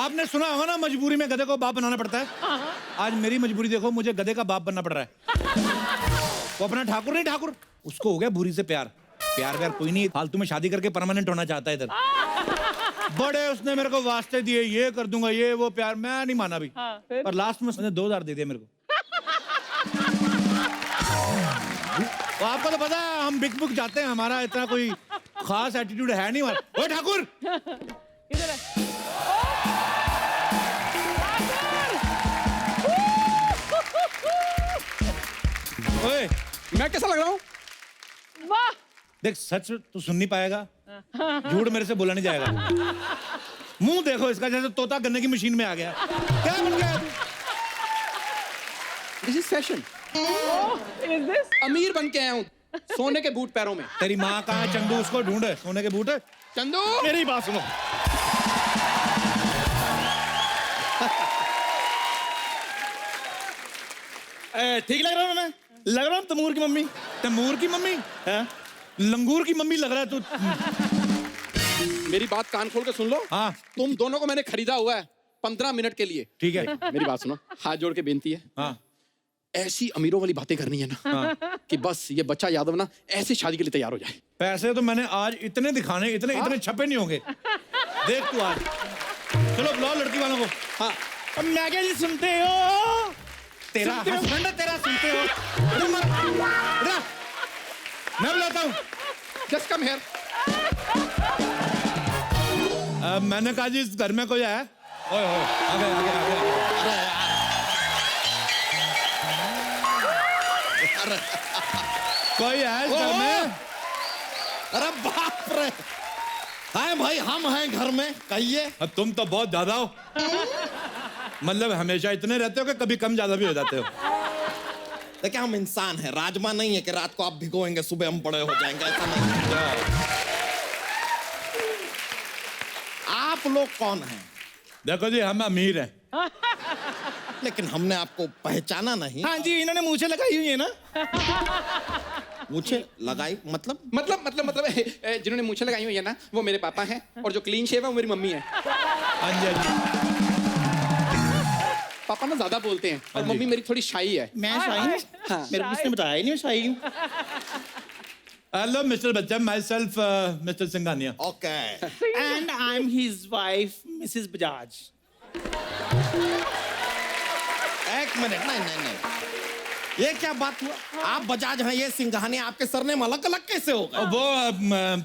आपने सुना होगा ना, मजबूरी में गधे को बाप बनाना पड़ता है। आज मेरी मजबूरी देखो, मुझे गधे का बाप बनना पड़ रहा है। वो अपना ठाकुर नहीं ठाकुर, उसको हो गया भूरी से प्यार। प्यार व्यार कोई नहीं, फालतू में शादी करके परमानेंट होना चाहता है इधर। बड़े उसने मेरे को वास्ते दिए, ये कर दूंगा, ये वो प्यार, मैं नहीं माना भी। पर लास्ट में उसने 2000 दे दिया मेरे को। तो आपको तो पता है हम बिक बुक जाते हैं, हमारा इतना कोई खास एटीट्यूड है नहीं हमारा। ओए ठाकुर, इधर है। ओए मैं कैसा लग रहा हूँ? वाह, देख, सच तू सुन नहीं पाएगा, झूठ मेरे से बोला नहीं जाएगा। मुंह देखो इसका, जैसे तोता गन्ने की मशीन में आ गया। क्या बन गया तू? This is fashion. Is this? अमीर बन के आया हूँ, सोने के बूट पैरों में। तेरी माँ कहाँ है? चंदू, उसको ढूंढ, सोने के बूट। चंदू, मेरी बात सुनो। ठीक लग रहा हूँ मैं? लग रहा हूँ तमूर की मम्मी? तमूर की मम्मी है? लंगूर की मम्मी लग रहा है तू। मेरी बात कान खोल के सुन लो। हाँ तुम दोनों को मैंने खरीदा हुआ है 15 मिनट के लिए। ठीक है। मेरी बात सुनो, हाथ जोड़ के बेनती है, हाँ ऐसी अमीरों वाली बातें करनी है ना, हाँ। कि बस ये बच्चा यादव ना ऐसी शादी के लिए तैयार हो जाए। पैसे तो मैंने आज इतने दिखाने, इतने इतने छपे नहीं होंगे। देख तू आज। चलो बुलाओ लड़की वालों को। हाँ, अब मैं क्या जी सुनते हो? तेरा हस्बैंड है, तेरा सुनते हो? मैं बुलाता हूँ। Just come here. मैंने कहा जी इस घर में कोई है? ओए ओए, आगे आगे आगे। कोई है इस घर में? अरे बाप रे, हाय भाई, हम हैं घर में, कहिए। अब तुम तो बहुत ज्यादा हो। मतलब हमेशा इतने रहते हो कि कभी कम ज्यादा भी हो जाते हो। देखिए हम इंसान हैं, राजमा नहीं है कि रात को आप भिगोएंगे सुबह हम बड़े हो जाएंगे, ऐसा नहीं है। आप लोग कौन हैं? देखो जी, हम अमीर हैं। लेकिन हमने आपको पहचाना नहीं। हाँ जी, इन्होंने मूछें लगाई हुई है ना। मुझे लगाई मतलब? जिन्होंने मूछें लगाई हुई है ना, वो मेरे पापा हैं, और जो क्लीन शेव है वो मेरी मम्मी है। हाँ जी हाँ जी। पापा ना ज्यादा बोलते हैं और हाँ जी। मम्मी मेरी थोड़ी शाई है। मैं शाही हूँ? हाँ। मेरे को किसने बताया ही नहीं मैं शाही हूँ। हेलो मिस्टर बच्चा, my self mister Singhania. Okay. And I am his wife Mrs Bajaj. एक मिनट, नहीं नहीं नहीं, ये क्या बात हुआ? आप बजाज हैं, ये सिंघानिया, आपके सरनेम अलग अलग कैसे होगा? वो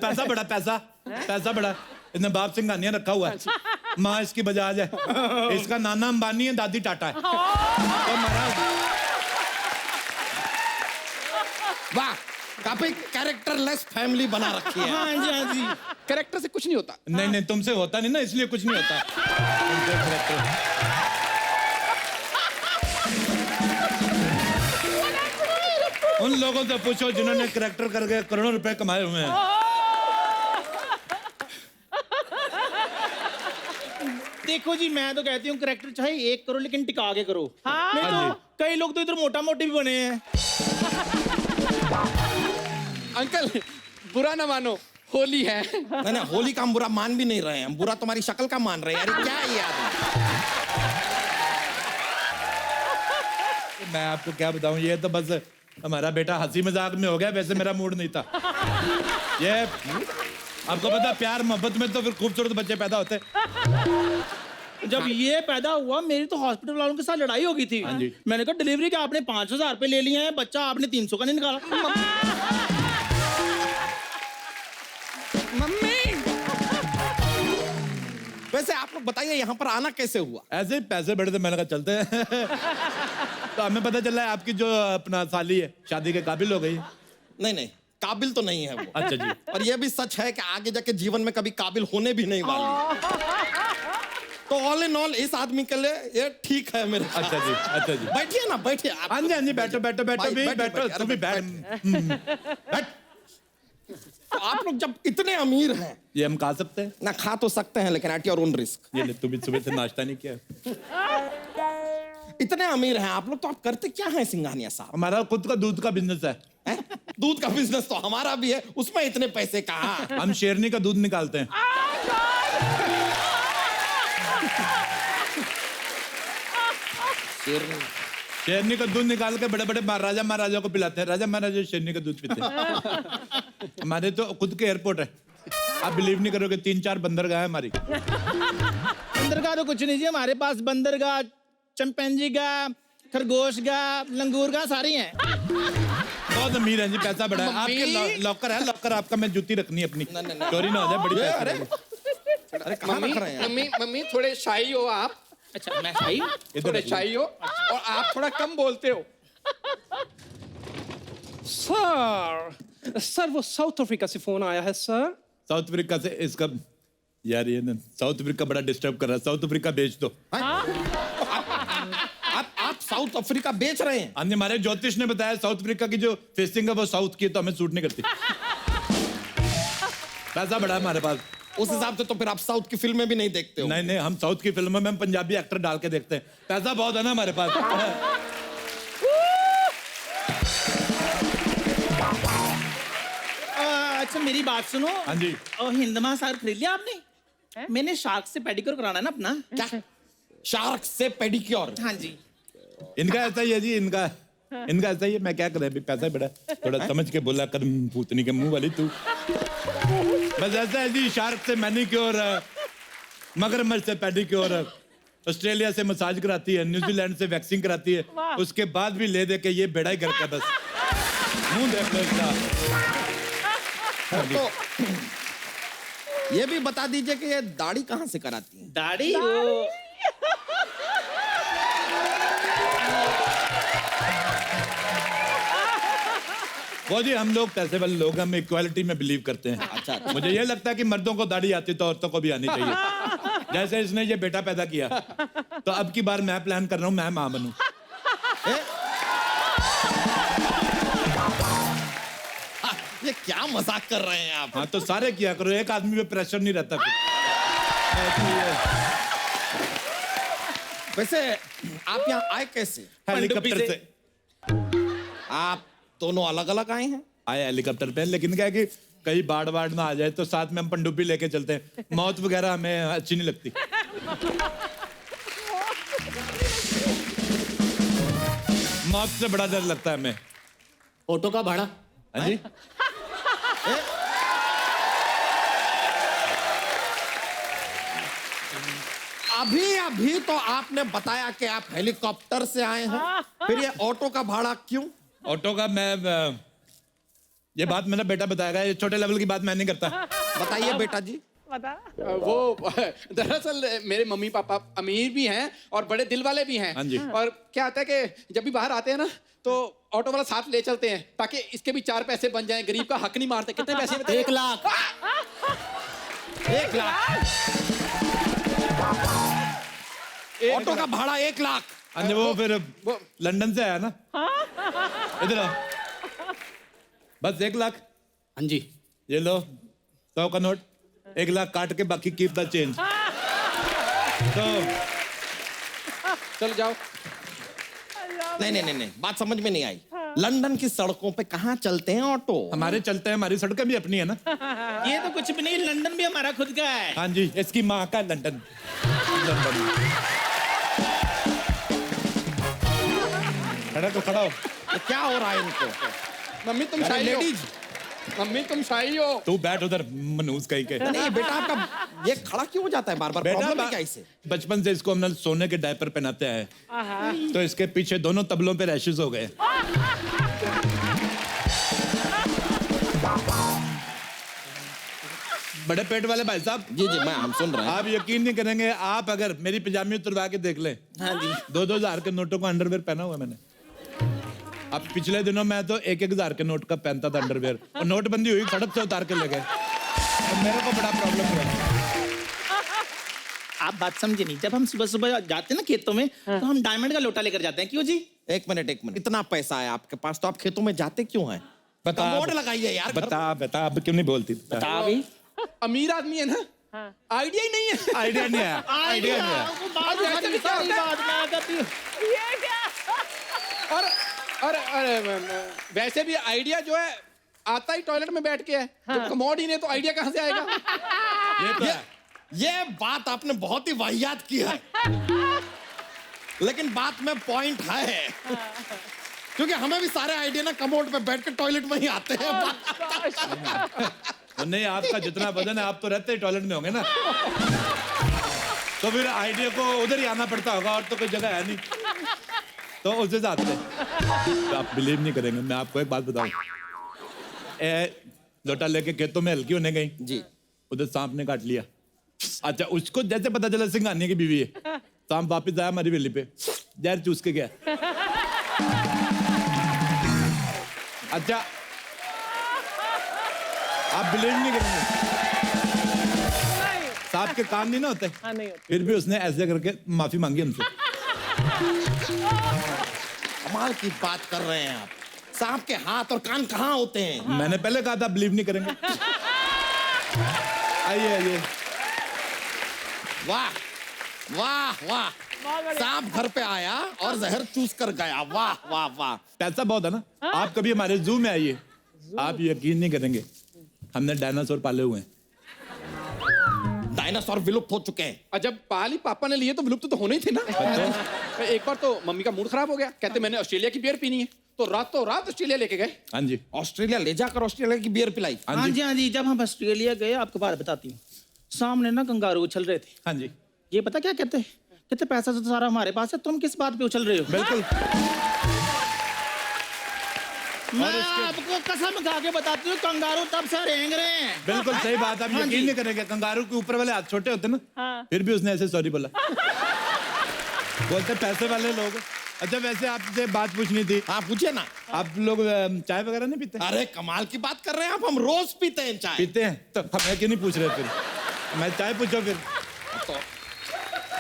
पैसा बड़ा, पैसा बड़ा, इसने बाप सिंघानिया रखा हुआ है। माँ इसकी बजाज है, इसका नाना अंबानी है, दादी टाटा है। तो महाराज वाह, काफी कैरेक्टरलेस फैमिली बना रखी है। हाँ जी हाँ जी। कैरेक्टर से कुछ नहीं होता। नहीं नहीं, तुमसे होता नहीं ना, इसलिए कुछ नहीं होता। तुमसे character- उन लोगों से पूछो जिन्होंने करेक्टर करके करोड़ों रुपए कमाए हुए हैं। देखो जी, मैं तो कहती हूँ करेक्टर चाहे 1 करो लेकिन टिका के करो। हाँ। नहीं हाँ तो कई लोग तो इधर मोटा मोटी भी बने हैं। अंकल, बुरा ना मानो, होली है। नहीं नहीं, होली का हम बुरा मान भी नहीं रहे हैं, हम बुरा तुम्हारी शक्ल का मान रहे हैं। यार क्या है ये आदमी? मैं आपको क्या बताऊं, ये तो बस हमारा बेटा हंसी मजाक में हो गया, वैसे मेरा मूड नहीं था। ये आपको पता, प्यार मोहब्बत में तो फिर खूबसूरत बच्चे पैदा होते। जब ये पैदा हुआ मेरी तो हॉस्पिटल वालों के साथ लड़ाई हो गई थी। हाँ जी। मैंने कहा डिलीवरी का आपने 5,000 रुपए ले लिए हैं, बच्चा आपने 300 का नहीं निकाला। मम्मी, वैसे आप लोग बताइए यहाँ पर आना कैसे हुआ? ऐसे ही पैसे बड़े थे, मैंने कहा चलते हैं। तो हमें पता चला है आपकी जो अपना साली है शादी के काबिल हो गई। नहीं नहीं, काबिल तो नहीं है वो। अच्छा जी। और ये भी सच है कि आगे जाके जीवन में कभी काबिल होने भी नहीं वाली। तो ऑल इन ऑल इस आदमी के लिए ये ठीक है मेरे ख्याल अच्छा जी, से। अच्छा जी। बैठिए ना, बैठिए आप। हाँ जी हाँ जी, बैठो बैठो बैठो भाई, भी, बैठो, बैठो बैठो, तू भी अरे बैठ। बैठ। तो आप लोग जब इतने अमीर हैं, ये हम खा सकते हैं? ना खा तो सकते हैं लेकिन एट योर ओन रिस्क। ये ले, तू भी सुबह से नाश्ता नहीं किया। इतने अमीर हैं आप लोग, तो आप करते क्या हैं सिंघानिया साहब? हमारा खुद का दूध का बिजनेस है। हैं? दूध का बिजनेस तो हमारा भी है, उसमें इतने पैसे कहाँ? हम शेरनी का दूध निकालते हैं। शेरनी। शेरनी का दूध निकाल के बड़े बड़े महाराजा महाराजा को पिलाते हैं। राजा महाराजा शेरनी का दूध पीते हैं। हमारे तो खुद के एयरपोर्ट है, आप बिलीव नहीं करोगे, 3-4 बंदरगाह है हमारी। बंदरगाह तो कुछ नहीं जी, हमारे पास बंदरगाह, चिंपैंजी का, खरगोश का, लंगूर का, सारी हैं। बहुत अमीर है जी, पैसा बड़ा है। आपके लॉकर है, लॉकर आपका, मैं जूती रखनी है अपनी, चोरी ना हो जाए। बड़ी पैसा है। अरे कहाँ रख रहे हैं? मम्मी मम्मी थोड़े शाही हो आप, अच्छा मैं सही। थोड़े शाही हो और आप थोड़ा कम बोलते हो। सर वो साउथ अफ्रीका से फोन आया है सर। साउथ अफ्रीका से इसका यार, ये ना साउथ अफ्रीका बड़ा डिस्टर्ब कर रहा है। साउथ अफ्रीका बेच दो। आप साउथ अफ्रीका बेच रहे हैं? हमने, हमारे ज्योतिष ने बताया साउथ अफ्रीका की जो फेसिंग है वो साउथ की है, तो हमें सूट नहीं करती। पैसा बड़ा है हमारे पास। उस हिसाब से तो फिर आप साउथ की फिल्में भी नहीं देखते हो। नहीं नहीं, हम साउथ की फिल्मों में हम पंजाबी एक्टर डाल के देखते हैं। पैसा बहुत है ना हमारे पास। अच्छा मेरी बात सुनो। हाँ जी। हिंद महासागर खरीद लिया आपने? मैंने शार्क से पेडिक्योर कराना है ना अपना। क्या? शार्क से पेडिक्योर? हाँ जी। इनका ऐसा ही है जी, इनका ऐसा ही है। मैं क्या करें, अभी पैसा बड़ा, थोड़ा समझ के बोला कर, भूतनी के मुंह वाली तू। बस ऐसा है जी, शार्क से मैनिक्योर, मगरमच्छ से पेडिक्योर, ऑस्ट्रेलिया से मसाज कराती है, न्यूजीलैंड से वैक्सिंग कराती है, उसके बाद भी ले दे के ये बेड़ा ही घर का। बस मुंह देख लो इसका। तो ये भी बता दीजिए कि ये दाढ़ी कहाँ से कराती है? दाढ़ी वो जी, हम लोग पैसे वाले लोग, हम इक्वालिटी में बिलीव करते हैं। अच्छा। मुझे ये लगता है कि मर्दों को दाढ़ी आती तो औरतों को भी आनी चाहिए। जैसे इसने ये बेटा पैदा किया, तो अब की बार मैं प्लान कर रहा हूँ मैं मां बनूं। ये क्या मजाक कर रहे हैं आप? हाँ तो सारे किया करो, एक आदमी पे प्रेशर नहीं रहता फिर। वैसे आप यहाँ आए कैसे? हेलीकॉप्टर से आप दोनों अलग अलग आए हैं? आए हेलीकॉप्टर पे, लेकिन क्या है कि कहीं बाढ़ बाढ़ ना आ जाए तो साथ में हम पनडुब्बी लेके चलते हैं। मौत वगैरह हमें अच्छी नहीं लगती। मौत से बड़ा डर लगता है हमें। ऑटो का भाड़ा? हाँ जी। अभी तो आपने बताया कि आप हेलीकॉप्टर से आए हैं, फिर ये ऑटो का भाड़ा क्यों? ऑटो का ये बात मेरा बेटा बताएगा, ये छोटे लेवल की बात मैं नहीं करता। बताइए बेटा जी। बता। वो दरअसल मेरे मम्मी पापा अमीर भी हैं और बड़े दिल वाले भी हैं। हाँ जी। और क्या होता है कि जब भी बाहर आते हैं ना, तो ऑटो वाला साथ ले चलते हैं ताकि इसके भी 4 पैसे बन जाएं। गरीब का हक नहीं मारते। कितने पैसे में? 1 लाख। 1 लाख ऑटो का भाड़ा 1 लाख। हाँ जी, वो फिर लंदन से आया ना। इधर आओ। बस 1 लाख। हाँ जी। ये लो 100 का नोट, 1 लाख काट के बाकी कीप द चेंज। तो चल जाओ। नहीं, बात समझ में नहीं आई। लंदन की सड़कों पे कहाँ चलते हैं ऑटो? हमारे चलते हैं, हमारी सड़कें भी अपनी है ना। ये तो कुछ भी नहीं, लंदन भी हमारा खुद का है। हाँ जी, इसकी माँ का लंदन। खड़ा तो खड़ा हो। ये क्या हो रहा है इनको? मम्मी तुम शाही हो। लेडीज, मम्मी तुम शाही हो। तू बैठ उधर, मनूस कहीं के। नहीं बेटा आपका ये खड़ा क्यों हो जाता है बार बार? प्रॉब्लम है क्या इसे? बचपन से इसको हमने सोने के डायपर पहनाते आए, तो इसके पीछे दोनों तबलों पे रैशेस हो गए। बड़े पेट वाले भाई साहब। जी मैं हम सुन रहे हैं। आप यकीन नहीं करेंगे, आप अगर मेरी पजामी उतरवा के देख लें। हाँ जी। 2-2 हजार के नोटों का अंडरवेयर पहना हुआ मैंने। अब पिछले दिनों मैं तो 1-1 हजार के नोट का पहनता था अंडरवेयर, और नोटबंदी हुई, सड़क से उतार के ले गए। तो मेरे को बड़ा प्रॉब्लम हुआ। आप बात समझे नहीं, जब हम सुबह सुबह जाते हैं ना खेतों में, तो हम डायमंड का लोटा लेकर जाते हैं। क्यों जी? एक मिनट इतना पैसा है आपके पास तो आप खेतों में जाते क्यों हैं? बता कमोड लगाइए यार। बता अब क्यों नहीं बोलती? बता भी। अमीर आदमी है ना, आइडिया ही नहीं है। आइडिया नहीं है, आइडिया नहीं है। ये क्या? और वैसे भी आइडिया जो है आता ही टॉयलेट में बैठ के है। जब कमोड ही नहीं तो आइडिया कहाँ से आएगा? ये तो है। ये बात आपने बहुत ही वाहियात की है। लेकिन बात में पॉइंट है क्योंकि हमें भी सारे आइडिया ना कमोड पे बैठ के टॉयलेट में ही आते हैं। तो नहीं, आपका जितना वजन है आप तो रहते ही टॉयलेट में होंगे ना, तो फिर आइडिया को उधर ही आना पड़ता होगा, और तो कोई जगह है नहीं, तो उस हिसाब से तो आप बिलीव नहीं करेंगे। मैं आपको एक बात बताऊं, लोटा लेके खेतों में हल्की होने गई जी, उधर सांप ने काट लिया। अच्छा, उसको जैसे पता चला सिंघानिया की बीवी है, सांप वापिस आया हमारी वेली पे, जहर चूस के गया। अच्छा, आप बिलीव नहीं करेंगे, सांप के कान नहीं ना होते, हाँ, नहीं होते। फिर भी उसने ऐसे करके माफी मांगी हमसे। कमाल की बात कर रहे हैं आप। सांप के हाथ और कान कहाँ होते हैं? मैंने पहले कहा था बिलीव नहीं करेंगे। आइए आइए। वाह वाह वाह, सांप घर पे आया और जहर चूस कर गया। वाह वाह वाह। पैसा बहुत है ना। आप कभी हमारे जू में आइए, आप यकीन नहीं करेंगे, हमने डायनासोर पाले हुए हैं। डायनासोर विलुप्त हो चुके हैं। और जब पाली पापा ने लिए तो विलुप्त तो होने ही थे ना। एक बार तो मम्मी का मूड खराब हो गया, कहते मैंने ऑस्ट्रेलिया की बियर पीनी है, तो रातों रात ऑस्ट्रेलिया लेके गए। हाँ जी, ऑस्ट्रेलिया ले जाकर ऑस्ट्रेलिया की बियर पिलाई। हाँ जी हाँ जी, जब हम ऑस्ट्रेलिया गए, आपको बात बताती हूँ, सामने ना कंगारू उछल रहे थे। हाँ जी, ये पता क्या कहते हैं? कहते पैसा तो सारा हमारे पास है, तुम किस बात पे उछल रहे हो? बिल्कुल। मैं आपको कसम खा के बताती हूँ, कंगारू तब से रेंग रहे हैं। बिल्कुल सही बात, आप हाँ यकीन जी। नहीं करेंगे, कंगारू के ऊपर वाले हाथ छोटे होते ना, हाँ। फिर भी उसने ऐसे सॉरी बोला। बोलते पैसे वाले लोग। अच्छा, वैसे आपसे बात पूछनी थी, हाँ पूछिए ना। आप लोग चाय वगैरह नहीं पीते? अरे कमाल की बात कर रहे हैं आप, हम रोज पीते हैं चाय। पीते हैं तो हमें क्यों नहीं पूछ रहे? फिर मैं चाय पूछो फिर। तो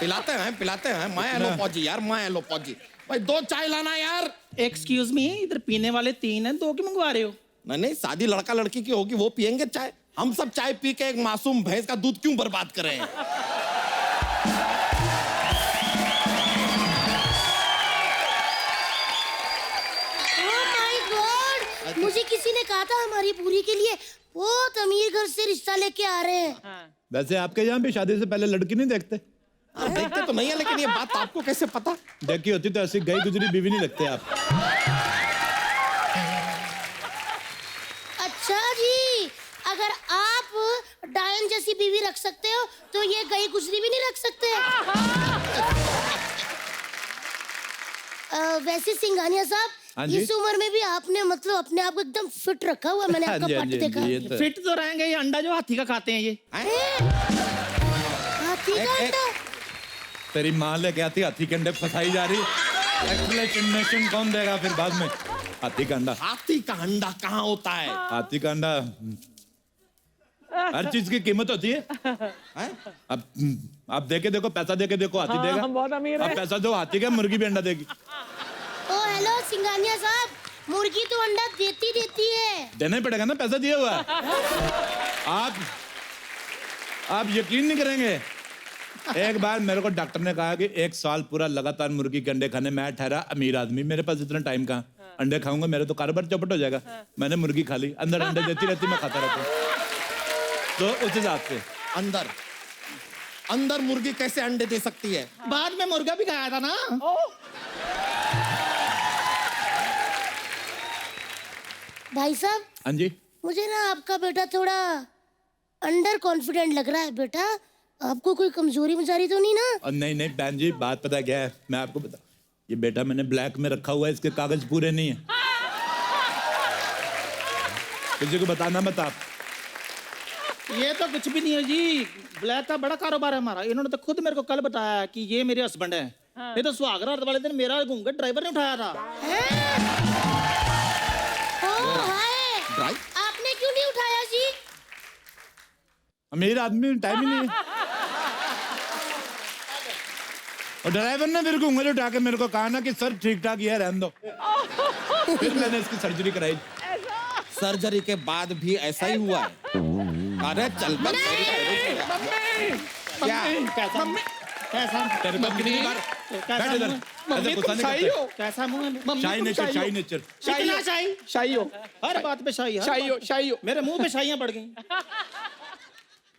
पिलाते हैं। मैं एलो पौजी यार, मैं एलो पौजी। भाई 2 चाय लाना यार। एक्सक्यूज मी, इधर पीने वाले 3 हैं, 2 क्यों मंगवा रहे हो? नहीं, शादी लड़का लड़की की होगी, वो पियेंगे चाय। हम सब चाय पी के एक मासूम भैंस का दूध क्यों बर्बाद कर रहे हैं? Oh my God! मुझे किसी ने कहा था हमारी पूरी के लिए बहुत अमीर घर से रिश्ता लेके आ रहे हैं। वैसे आपके यहाँ भी शादी से पहले लड़की नहीं देखते? देखते तो नहीं है, लेकिन ये बात आपको कैसे पता? देखी होती तो ऐसी गई गुजरी बीवी नहीं लगते आप। अच्छा जी, अगर आप डायन जैसी बीवी रख सकते हो तो ये गई गुजरी भी नहीं रख सकते। वैसे सिंघानिया हाँ साहब, जी। इस उम्र में भी आपने मतलब अपने आप को एकदम फिट रखा हुआ। मैंने हाँ आपका जी, हाँ पट जी, देखा। ये तो फिट तो रहेंगे, ये अंडा जो हाथी का खाते हैं ये। हाथी का अंडा? तेरी माँ लेके आती हाथी के अंडे फंसाई जा रही। एक्सप्लेनेशन कौन देगा फिर बाद में? हाथी का अंडा, हाथी का अंडा कहाँ होता है? हाथी का अंडा, हर चीज की कीमत होती है। हैं? अब आप देके देखो, पैसा देके देखो, हाथी हाँ, देगा। हम बहुत अमीर अब हैं। पैसा दो हाथी का, मुर्गी भी अंडा देगी। ओ हेलो सिंघानिया साहब, मुर्गी तो अंडा देती है। देना ही पड़ेगा ना, पैसा दिया हुआ है। आप यकीन नहीं करेंगे, एक बार मेरे को डॉक्टर ने कहा कि 1 साल पूरा लगातार मुर्गी के अंडे खाने। मैं ठहरा अमीर आदमी, मेरे पास इतना टाइम कहाँ, अंडे खाऊंगा मेरे तो कारोबार चौपट हो जाएगा। मैंने मुर्गी खा ली, अंदर अंडे देती रहती, मैं खाता रहता हूँ। तो उस हिसाब से अंदर मुर्गी कैसे अंडे दे सकती है? बाद में मुर्गा भी खाया था ना। भाई साहब, हाँ जी, मुझे ना आपका बेटा थोड़ा अंडर कॉन्फिडेंट लग रहा है। बेटा, आपको कोई कमजोरी मजारी तो नहीं ना? और नहीं नहीं बहन जी, बात पता क्या है, मैं आपको बता, ये बेटा मैंने ब्लैक में रखा हुआ है, इसके कागज पूरे नहीं है। किसी को बताना मत आप। ये तो कुछ भी नहीं है जी, ब्लैक का बड़ा कारोबार है हमारा। इन्होंने तो खुद मेरे को कल बताया कि ये मेरे हस्बैंड है। ये तो सुहागरात वाले दिन मेरा घूंघट ड्राइवर ने उठाया था। ओ हाय, ड्राइव? आपने क्यों नहीं उठाया जी? अमीर आदमी, टाइम ही नहीं है। और ड्राइवर ने मेरे को उंगली उठा के मेरे को कहा ना कि सर ठीक ठाक है, रहने दो। फिर मैंने इसकी सर्जरी कराई। सर्जरी के बाद भी ऐसा ही हुआ है? अरे चल बस। क्या? कैसा तेरे को कितनी बार बैठ इधर, ऐसे गुस्सा नहीं शाही करते। हो, कैसा मुंह है? शाही नेचर, शाही नेचर। कितना शाही? शाही हो, हर बात पे शाही, हर शाही हो, बात पे। शाही हो। मेरे मुंह पे शाहियां पड़ गई।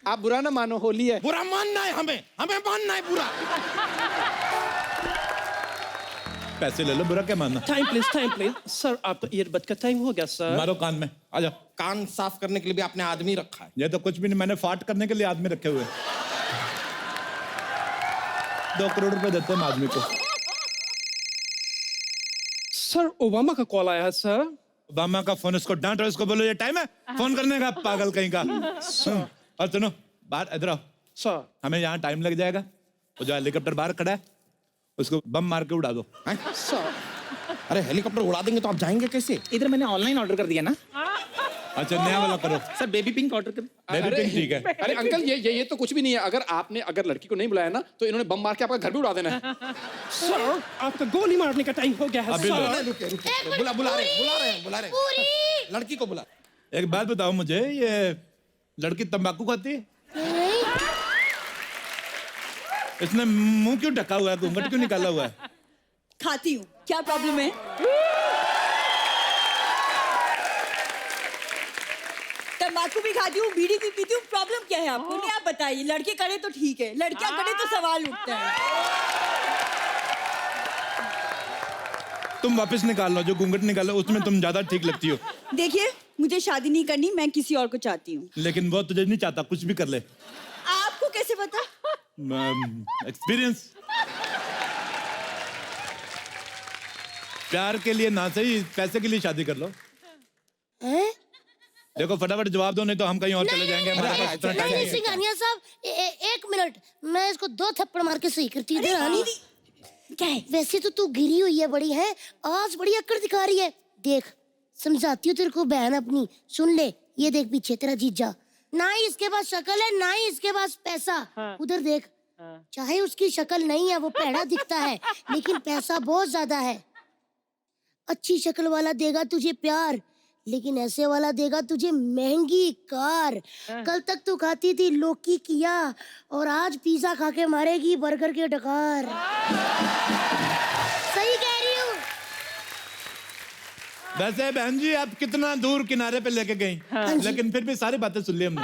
आप बुरा ना मानो, होली है। बुरा मानना है हमें मानना है बुरा। पैसे ले लो, बुरा क्या मानना। टाइम प्लीज सर, आपका ईयरबड का टाइम हो गया सर। मारो कान में, आ जाओ। कान साफ करने के लिए भी आपने आदमी रखा है। ये तो कुछ भी नहीं, मैंने फाट करने के लिए आदमी रखे हुए। 2 करोड़ रुपए देते हैं हम आदमी को। सर ओबामा का कॉल आया है सर। ओबामा का फोन, इसको डांटो, इसको बोलो ये टाइम है फोन करने का, पागल कहीं का। और सुनो, बाहर इधर आओ, सर हमें यहाँ टाइम लग जाएगा। वो जो हेलीकॉप्टर बाहर खड़ा है उसको बम मार के उड़ा दो। हैं? सर अरे हेलीकॉप्टर उड़ा देंगे तो आप जाएंगे कैसे? इधर मैंने ऑनलाइन ऑर्डर कर दिया ना अच्छा, नया वाला करो। सर, बेबी पिंक ऑर्डर कर। बेबी पिंक ठीक है। अरे अंकल, ये तो कुछ भी नहीं है। अगर लड़की को नहीं बुलाया ना तो इन्होंने बम मार के आपका घर भी उड़ा देना है। सर आपका गोली मारने का टाइम हो गया है अभी लो। सर। रुके एक रुके, मिनट, बुला रहे हैं। पूरी लड़की को बुला। एक बात बताओ मुझे, ये लड़की तंबाकू खाती है? नहीं, इसने मुंह क्यों ढका हुआ है, घूंघट क्यों निकाला हुआ है? खाती हूँ, क्या प्रॉब्लम है? तंबाकू भी खाती हूँ, बीड़ी भी पीती हूँ, प्रॉब्लम क्या है आपको? नहीं, आप बताइए। लड़के करे तो ठीक है, लड़कियां करे तो सवाल उठता है। तुम वापस निकाल लो, जो घूंघट निकालो उसमें तुम ज्यादा ठीक लगती हो। देखिए, मुझे शादी नहीं करनी, मैं किसी और को चाहती हूँ। लेकिन वो तुझे नहीं चाहता, कुछ भी कर ले। आपको कैसे पता? एक्सपीरियंस। प्यार के लिए ना सही, पैसे के लिए शादी कर लो। हैं? देखो फटाफट जवाब दो, नहीं तो हम कहीं और चले जाएंगे। हमारे पास इतना टाइम नहीं, नहीं है। सिंघानिया साहब, एक मिनट, मैं इसको 2 थप्पड़ मार के सही करती हूँ। रानी, क्या है? वैसे तो तू गिरी हुई है बड़ी है, आज बड़ी अकड़ दिखा रही है। देख, समझाती हूँ तेरे को बहन अपनी, सुन ले। ये देख पीछे तेरा जीजा, ना ही इसके पास शक्ल है ना ही इसके पास पैसा। उधर देख, चाहे उसकी शक्ल नहीं है, वो पैड़ा दिखता है, लेकिन पैसा बहुत ज्यादा है। अच्छी शक्ल वाला देगा तुझे प्यार, लेकिन ऐसे वाला देगा तुझे महंगी कार। कल तक तू खाती थी लौकी किया, और आज पिज्जा खा के मारेगी बर्गर के डकार। सही कह रही हूँ। वैसे बहन जी आप कितना दूर किनारे पे लेके गई, लेकिन फिर भी सारी बातें सुन ली हमने।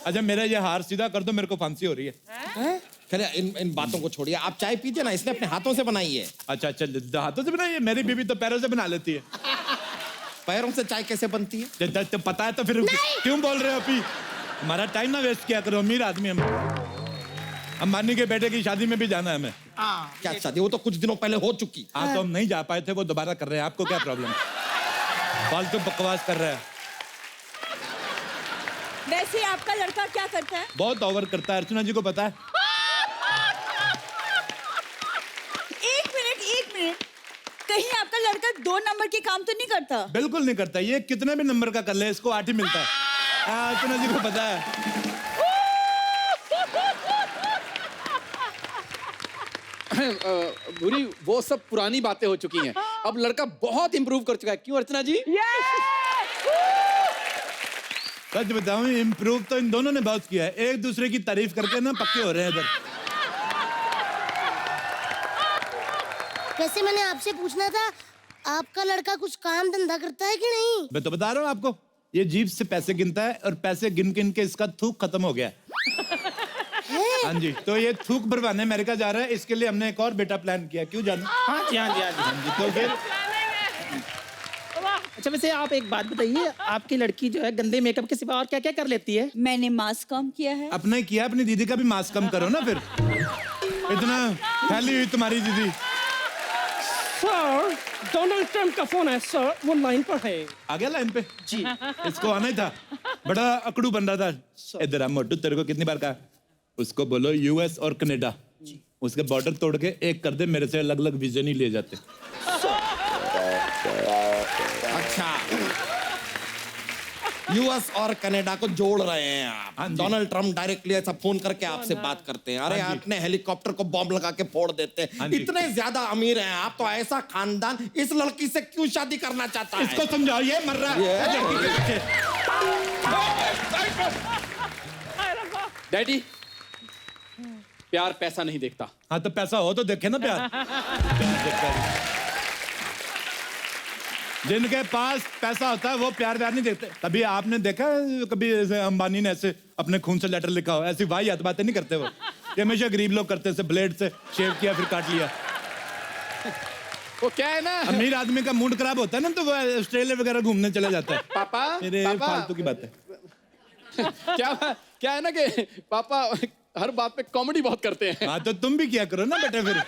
अच्छा मेरा ये हार सीधा कर दो, मेरे को फांसी हो रही है। चलिए इन बातों को छोड़िए, आप चाय पीजिए ना, इसने अपने हाथों से बनाई है। अच्छा अच्छा, हाथों से बनाई है? मेरी बीवी तो पैरों से बना लेती है। पैरों से चाय कैसे बनती है? तो पता है तो फिर क्यों बोल रहे हो अभी? हमारा टाइम ना वेस्ट किया करो, अमीर आदमी हम। अंबानी के बेटे की शादी में भी जाना है हमें। क्या शादी? वो तो कुछ दिनों पहले हो चुकी। हाँ तो हम नहीं जा पाए थे, वो दोबारा कर रहे हैं। आपको क्या प्रॉब्लम? फालतू बकवास कर रहा है। वैसे आपका लड़का क्या करता है? बहुत ओवर करता है, अर्चना जी को पता है। एक मिनट, कहीं आपका लड़का 2 नंबर के काम तो नहीं करता? बिल्कुल नहीं करता, ये कितने भी नंबर का कर ले इसको 8 ही मिलता है। हाँ, अर्चना जी को पता है। बुरी, वो सब पुरानी बातें हो चुकी हैं। अब लड़का बहुत इंप्रूव कर चुका है, क्यों अर्चना जी? सच बताऊं, इम्प्रूव तो इन दोनों ने बहुत किया है। एक दूसरे की तारीफ करके ना पक्के हो रहे हैं इधर। वैसे मैंने आपसे पूछना था, आपका लड़का कुछ काम धंधा करता है कि नहीं? मैं तो बता रहा हूँ आपको, ये जीभ से पैसे गिनता है और पैसे गिन गिन के इसका थूक खत्म हो गया है। हाँ जी, तो ये थूक भरवाने अमेरिका जा रहा है, इसके लिए हमने एक और बेटा प्लान किया। क्यों जानू? हाँ जी, हाँ जी, हाँ जी। हाँ जी, तो फिर अच्छा वैसे आप एक बात बताइए, आपकी लड़की जो है गंदे मेकअप के सिवा और क्या क्या कर लेती है? मैंने मास्क कम किया है। अपने किया, अपनी दीदी का भी मास्क कम करो ना फिर। इतना फैली हुई तुम्हारी दीदी। सर डोनाल्ड ट्रम्प का फोन है सर, वो लाइन पर है। आ गया लाइन पे जी। इसको आना ही था, बड़ा अकड़ू बन रहा था। इधर आ मोटू, तेरे को कितनी बार कहा, उसको बोलो यूएस और कनाडा, उसके बॉर्डर तोड़ के एक कर दे, मेरे से अलग अलग वीजे नहीं लिए जाते। अच्छा, यूएस और कनाडा को जोड़ रहे हैं आप। हाँ जी। डोनाल्ड ट्रम्प डायरेक्टली ऐसा फोन करके आपसे बात करते हैं, अरे हाँ जी। आपने हेलीकॉप्टर को बॉम्ब लगा के फोड़ देते हैं। हाँ जी। इतने ज्यादा अमीर हैं आप, तो ऐसा खानदान इस लड़की से क्यों शादी करना चाहता है? इसको समझाओ, ये मर रहा है लड़की के पीछे। डैडी, प्यार पैसा नहीं देखता। हाँ तो पैसा हो तो देखे ना प्यार। प्यार देखता है। जिनके पास पैसा होता है वो प्यार व्यार नहीं देखते। कभी आपने देखा कभी ऐसे अंबानी ने ऐसे अपने खून से लेटर लिखा हो? ऐसी वाहियात बातें नहीं करते वो। ये हमेशा गरीब लोग करते, से ब्लेड से शेव किया फिर काट लिया। वो क्या है ना अमीर आदमी का मूड खराब होता है ना, तो वो ऑस्ट्रेलिया वगैरह घूमने चला जाता है। पापा मेरे पापा फालतू की बात है। क्या है ना कि पापा हर बात पे कॉमेडी बहुत करते हैं। हाँ, तो तुम भी किया करो ना बेटा फिर।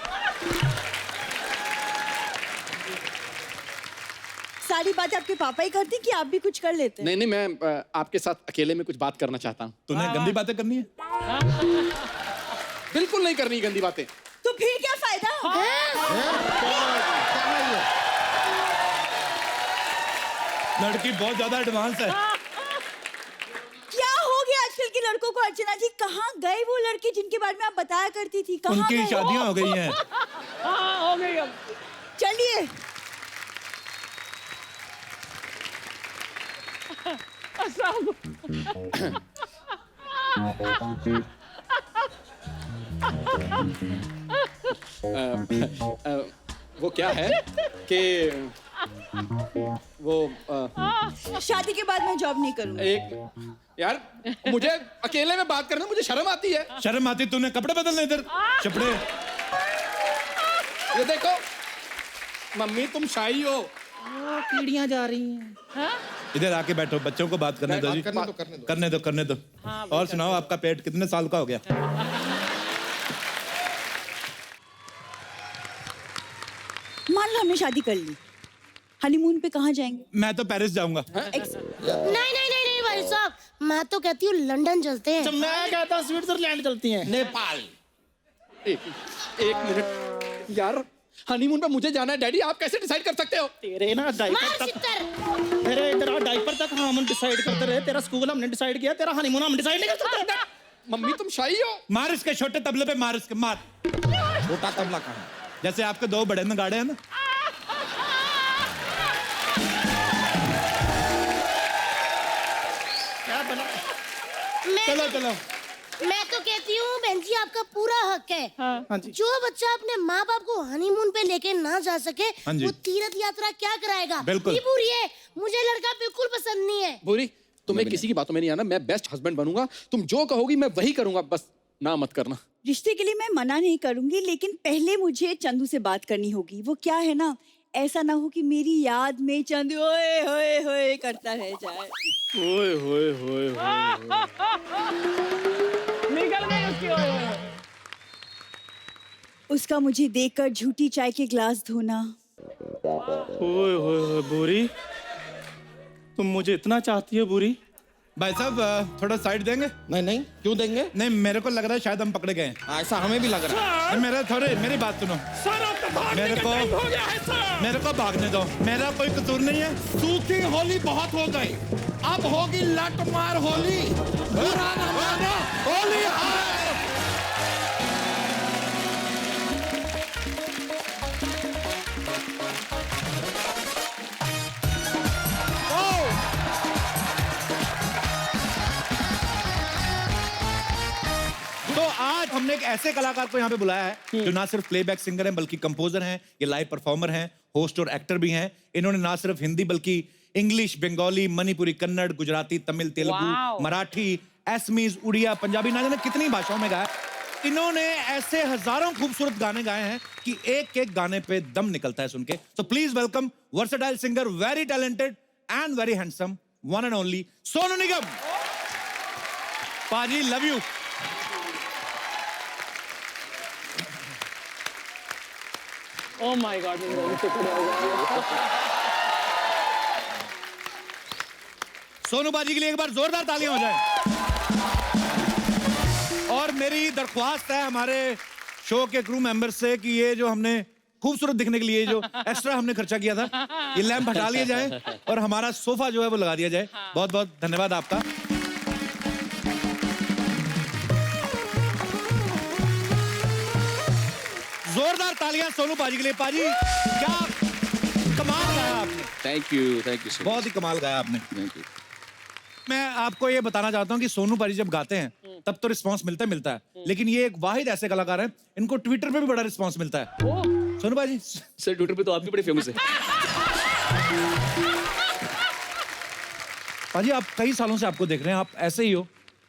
सारी बात आपके पापा ही करती कि आप भी कुछ कर लेते हैं? नहीं नहीं, मैं आपके साथ अकेले में कुछ बात करना चाहता हूँ। तूने गंदी बातें करनी है? बिल्कुल नहीं करनी गंदी बातें। तो फिर क्या फायदा? लड़की बहुत ज्यादा एडवांस है। क्या हो गया आजकल के लड़कों को? अर्चना जी, कहाँ गए वो लड़के जिनके बारे में आप बताया करती थी? कहाँ उनकी गए? शादियां हो गई हैं। हाँ हो गई अब। चलिए। वो क्या है कि वो शादी के बाद मैं जॉब नहीं करूंगी। एक यार, मुझे अकेले में बात करने में मुझे शर्म आती है। शर्म आती? तूने कपड़े बदलने इधर चपड़े। ये देखो मम्मी, तुम शाही हो। कीड़ियां जा रही हैं। इधर आके बैठो, बच्चों को बात करने दो जी। करने दो। और सुनाओ, आपका पेट कितने साल का हो गया? मान लो हमने शादी कर ली, हनीमून पे कहाँ जाएंगे? मैं तो पेरिस जाऊंगा। नहीं भाई साहब, मैं तो कहती हूँ लंदन चलते हैं। तो मैं कहता हूँ स्विट्जरलैंड चलती हैं। नेपाल। एक मिनट यार, हनीमून पे मुझे जाना है डैडी, आप कैसे डिसाइड कर सकते हो? तेरे ना डायपर मार तक, सितर। तेरे इधर डायपर तक हम डिसाइड करते रहे। तेरा स्कूल हमने डिसाइड किया, तेरा हनीमून हम डिसाइड नहीं कर सकते। मम्मी तुम शाही हो। मार इसके छोटे तबले पे, मार इसके, मार। छोटा तबला कहाँ? जैसे आपके दो बड़े नगाड़े हैं ना। क्या बना? चलो। मैं तो कहती हूँ बहन जी, आपका पूरा हक है। हाँ जी। जो बच्चा अपने माँ बाप को हनीमून पे लेके ना जा सके, हाँ जी। वो तीर्थ यात्रा क्या कराएगा? बिल्कुल। ये पूरी है, मुझे लड़का बिल्कुल पसंद नहीं है। बुरी, तुम्हें किसी की बातों में नहीं आना। मैं बेस्ट हस्बैंड बनूंगा, तुम जो कहोगी मैं वही करूंगा, बस ना मत करना। रिश्ते के लिए मैं मना नहीं करूंगी, लेकिन पहले मुझे चंदू से बात करनी होगी। वो क्या है ना, ऐसा ना हो कि मेरी याद में चंदू ओए होए होए करता रह जाए। ओए होए होए निकल गई उसकी ओए ओए। उसका मुझे देखकर झूठी चाय के ग्लास धोना। ओए होए बुरी, तुम मुझे इतना चाहती हो बुरी? भाई साहब थोड़ा साइड देंगे? नहीं, क्यों देंगे? नहीं, मेरे को लग रहा है शायद हम पकड़े गए हैं। ऐसा हमें भी लग रहा है। मेरी बात सुनो। सर आपका भागने मेरे का को- टाइम हो गया है सर। मेरे को भागने दो, मेरा कोई कसूर नहीं है। सूखी होली बहुत हो गई, अब होगी लटमार होली। बुरा न मानो, होली है। तो आज हमने एक ऐसे कलाकार को यहाँ पे बुलाया है जो ना सिर्फ प्लेबैक सिंगर हैं बल्कि कंपोजर हैं, ये लाइव परफॉर्मर हैं, होस्ट और एक्टर भी हैं। इन्होंने ना सिर्फ हिंदी बल्कि इंग्लिश, बंगाली, मणिपुरी, कन्नड़, गुजराती, तमिल, तेलुगु, Wow. मराठी, असमीज, उड़िया, पंजाबी, ना जाने कितनी भाषाओं में गाया। इन्होंने ऐसे हजारों खूबसूरत गाने गाए हैं कि एक एक गाने पे दम निकलता है सुन के। तो please welcome versatile singer, very talented and very handsome, one and only Sonu Nigam. पाजी love you. Oh my God, मेरे रोने से खड़े हो गए। सोनू बाजी के लिए एक बार जोरदार तालियां हो जाए। और मेरी दरख्वास्त है हमारे शो के क्रू मेंबर से कि ये जो हमने खूबसूरत दिखने के लिए जो एक्स्ट्रा हमने खर्चा किया था, ये लैंप हटा लिया जाए और हमारा सोफा जो है वो लगा दिया जाए। बहुत बहुत धन्यवाद आपका। जोरदार तालियां सोनू बाजी के लिए। पाजी क्या कमाल गाया आपने, थैंक यू सो बहुत ही कमाल गाया आपने। Thank you. मैं आपको ये बताना चाहता हूँ कि सोनू पाजी जब गाते हैं तब तो रिस्पांस मिलता है, लेकिन ये एक वाहिद ऐसे कलाकार हैं, इनको ट्विटर पे भी बड़ा रिस्पांस मिलता है। सोनू पाजी सर ट्विटर पे तो आप भी बड़े फेमस है। पाजी आप कई सालों से आपको देख रहे हैं, आप ऐसे ही हो,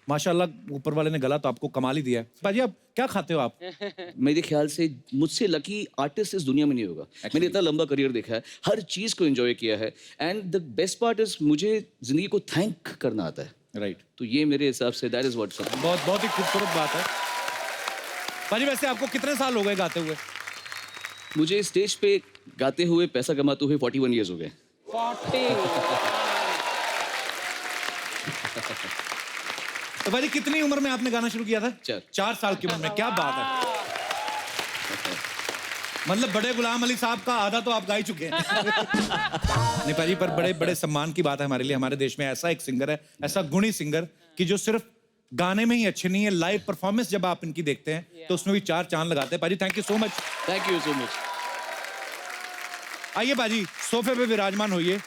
माशाल्लाह ऊपर वाले ने गला तो आपको कमाल ही दिया है। पाजी आप क्या खाते हो आप? मेरे ख्याल से मुझसे लकी आर्टिस्ट इस दुनिया में नहीं होगा। मैंने इतना लंबा करियर देखा है, हर चीज को एंजॉय किया है, and the best part is मुझे जिंदगी को थैंक करना आता है। राइट, तो ये मेरे हिसाब say that is what's up. बहुत ही खूबसूरत बात है। पाजी वैसे आपको कितने साल हो गए गाते हुए? मुझे स्टेज पे गाते हुए पैसा कमाते हुए 41 ईयर्स हो गए। 40 तो भाई कितनी उम्र में आपने गाना शुरू किया था? 4 साल की उम्र में। क्या बात है, मतलब बड़े गुलाम अली साहब का आधा तो आप गा ही चुके हैं। नहीं पाजी, पर बड़े बड़े सम्मान की बात है हमारे लिए। हमारे देश में ऐसा एक सिंगर है, ऐसा गुणी सिंगर कि जो सिर्फ गाने में ही अच्छे नहीं है, लाइव परफॉर्मेंस जब आप इनकी देखते हैं तो उसमें भी 4 चांद लगाते हैं। पाजी thank you so much. Thank you so much. आइए बाजी, सोफे पे विराजमान होइए।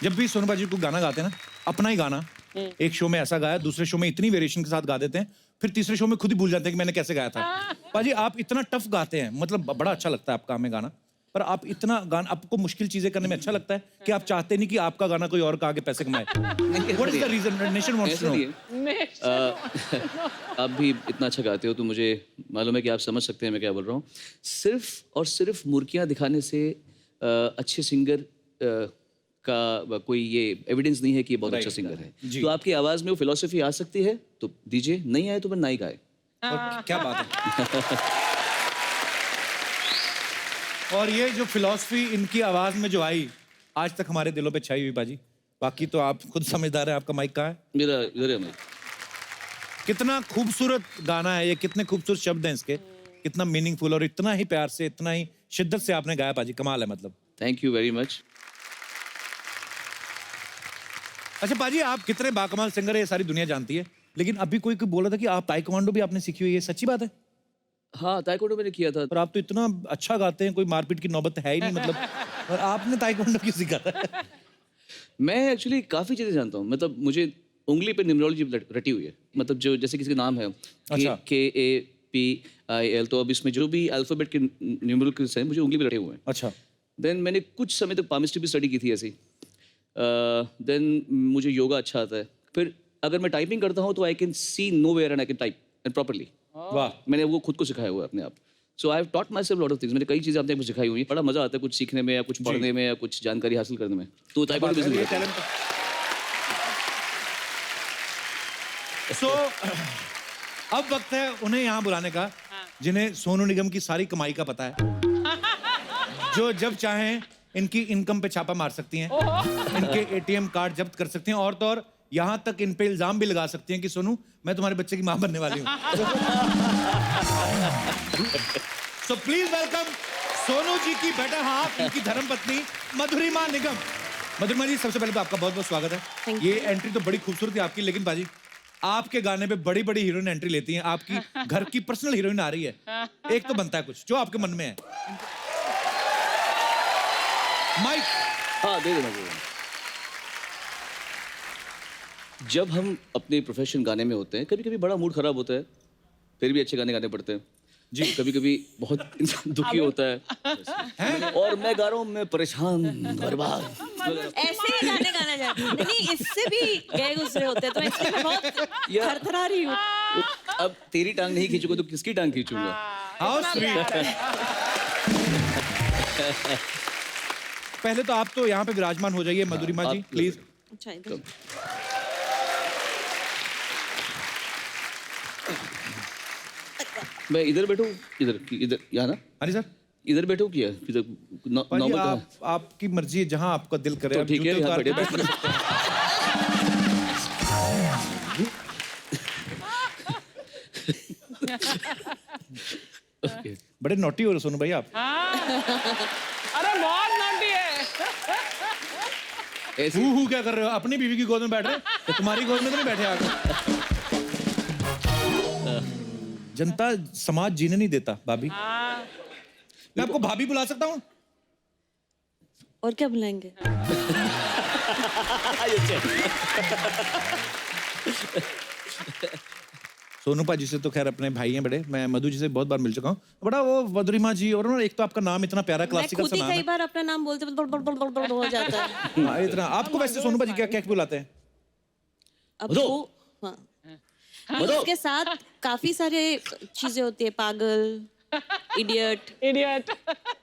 जब भी सोनू बाजी को गाना गाते हैं ना, अपना ही गाना एक शो में ऐसा गाया, दूसरे शो में इतनी वेरिएशन के साथ गा देते हैं, फिर तीसरे शो में खुद ही भूल जाते हैं कि मैंने कैसे गाया था। बाजी आप इतना टफ गाते हैं, मतलब बड़ा अच्छा लगता है आपका हमें गाना, पर आप इतना गाना, आपको मुश्किल चीजें करने में अच्छा लगता है कि आप चाहते नहीं कि आपका गाना कोई और गा के पैसे कमाए? What is the reason? Nation wants to know. आप भी इतना अच्छा गाते हो तो मुझे मालूम है कि आप समझ सकते हैं मैं क्या बोल रहा हूँ। सिर्फ और सिर्फ मुर्गियाँ दिखाने से अच्छे सिंगर का कोई ये एविडेंस नहीं है कि ये बहुत अच्छा सिंगर है। तो आपकी आवाज में वो फिलॉसफी आ सकती है तो दीजिए, नहीं आए तो मैं ना ही गाए। क्या बात है। और ये जो फिलॉसफी इनकी आवाज में जो आई, आज तक हमारे दिलों पे छाई हुई बाजी। बाकी तो आप खुद समझदार हैं। आपका माइक कहाँ है? मेरा इधर है माइक। कितना खूबसूरत गाना है ये, कितने खूबसूरत शब्द हैं इसके, कितना मीनिंगफुल, और इतना ही प्यार से, इतना ही शिद्दत से आपने गाया पाजी, कमाल है मतलब। Thank you very much. अच्छा पाजी, आप कितने बाकमाल सिंगर है ये सारी दुनिया जानती है, लेकिन अभी कोई बोल रहा था कि आप ताइक्वांडो भी आपने सीखी हुई है, सच्ची बात है? हाँ, ताइक्वांडो मैंने किया था। पर आप तो इतना अच्छा गाते हैं, कोई मारपीट की नौबत है ही नहीं मतलब, और आपने ताइक्वांडो क्यों सीखा था? मैं एक्चुअली काफ़ी चीज़ें जानता हूँ। मतलब मुझे उंगली पे न्यूमरोलॉजी रटी हुई है। मतलब जो जैसे किसी का नाम है KAPIL, तो अब इसमें जो भी अल्फ़ाबेट के न्यूमरल्स हैं मुझे उंगली पे रटे हुए हैं। अच्छा। देन मैंने कुछ समय तक पामिस्ट्री भी स्टडी की थी ऐसी। देन मुझे योगा अच्छा आता है। फिर अगर मैं टाइपिंग करता हूँ तो I can see nowhere and I can type and properly. वाह, मैंने वो खुद को सिखाया हुआ है अपने आप। So I have taught myself lot of things. मैंने कई चीज़ें अपने आप को सिखाई हुई हैं। बड़ा मजा आता है कुछ सीखने में या कुछ पढ़ने में या कुछ जानकारी हासिल करने में। तो ताइक्वांडो भी टैलेंट। सो अब वक्त है उन्हें यहाँ बुलाने का जिन्हें सोनू निगम की सारी कमाई का पता है, जो जब चाहें इनकी इनकम पे छापा मार सकती हैं, इनके एटीएम कार्ड जब्त कर सकती हैं, और तो और यहाँ तक इन पे इल्जाम भी लगा सकती हैं कि सोनू मैं तुम्हारे बच्चे की मां बनने वाली हूँ। So please welcome Sonu ji की बेटर हाफ, इनकी धर्मपत्नी मधुरिमा निगम। मधुरिमा जी, सबसे पहले तो आपका बहुत बहुत स्वागत है। ये एंट्री तो बड़ी खूबसूरत है आपकी, लेकिन बाजी आपके गाने पे बड़ी बड़ी हीरोइन एंट्री लेती हैं, आपकी घर की पर्सनल हीरोइन आ रही है, एक तो बनता है कुछ जो आपके मन में है। माइक। हाँ, दे देना। जब हम अपने प्रोफेशन गाने में होते हैं, कभी कभी बड़ा मूड खराब होता है, फिर भी अच्छे गाने गाने पड़ते हैं जी। कभी कभी बहुत इंसान दुखी होता है और मैं गा रहा हूँ, मैं परेशान बर्बाद, ऐसे ही गाने गाना चाहती हूँ। नहीं, इससे भी गए गुजरे होते हैं, तो इसलिए मैं बहुत थरथरा रही हूँ। अब तेरी टांग नहीं खींचूंगा तो किसकी टांग खींचूंगा? How sweet. पहले तो आप तो यहाँ पे विराजमान हो जाइए मधुरिमा जी, प्लीज। अच्छा, इधर मैं इधर बैठूं? इधर इधर यहाँ ना? हाँ जी सर। इधर बैठूं क्या? इधर नॉर्मल कहाँ? आपकी मर्जी है, जहाँ आपका दिल करे। तो ठीक है, यहाँ बैठे बैठे। बड़े नोटी हो रहे सोनू भाई आप। अरे बहुत नॉटी है। ऐसे हु क्या कर रहे हो? अपनी बीवी की गोद में बैठ रहे हो, तुम्हारी गोद में तो नहीं बैठे आगे। जनता समाज जीने नहीं देता भाभी। मैं आपको भाभी बुला सकता हूँ? और क्या बुलाएंगे? सोनू पाजी से तो खैर अपने भाई हैं बड़े, मैं मधु जी से बहुत बार मिल चुका हूँ। बड़ा वो मधुरिमा जी, और ना एक तो आपका नाम इतना प्यारा क्लासिकल सा नाम है। कई बार अपना नाम बोलते हो जाता है। हाँ, इतना। आपको वैसे सोनू पाजी क्या क्या बुलाते हैं? अब बताओ। वो हाँ उसके साथ काफी सारे चीजें होती है, पागल, इडियट।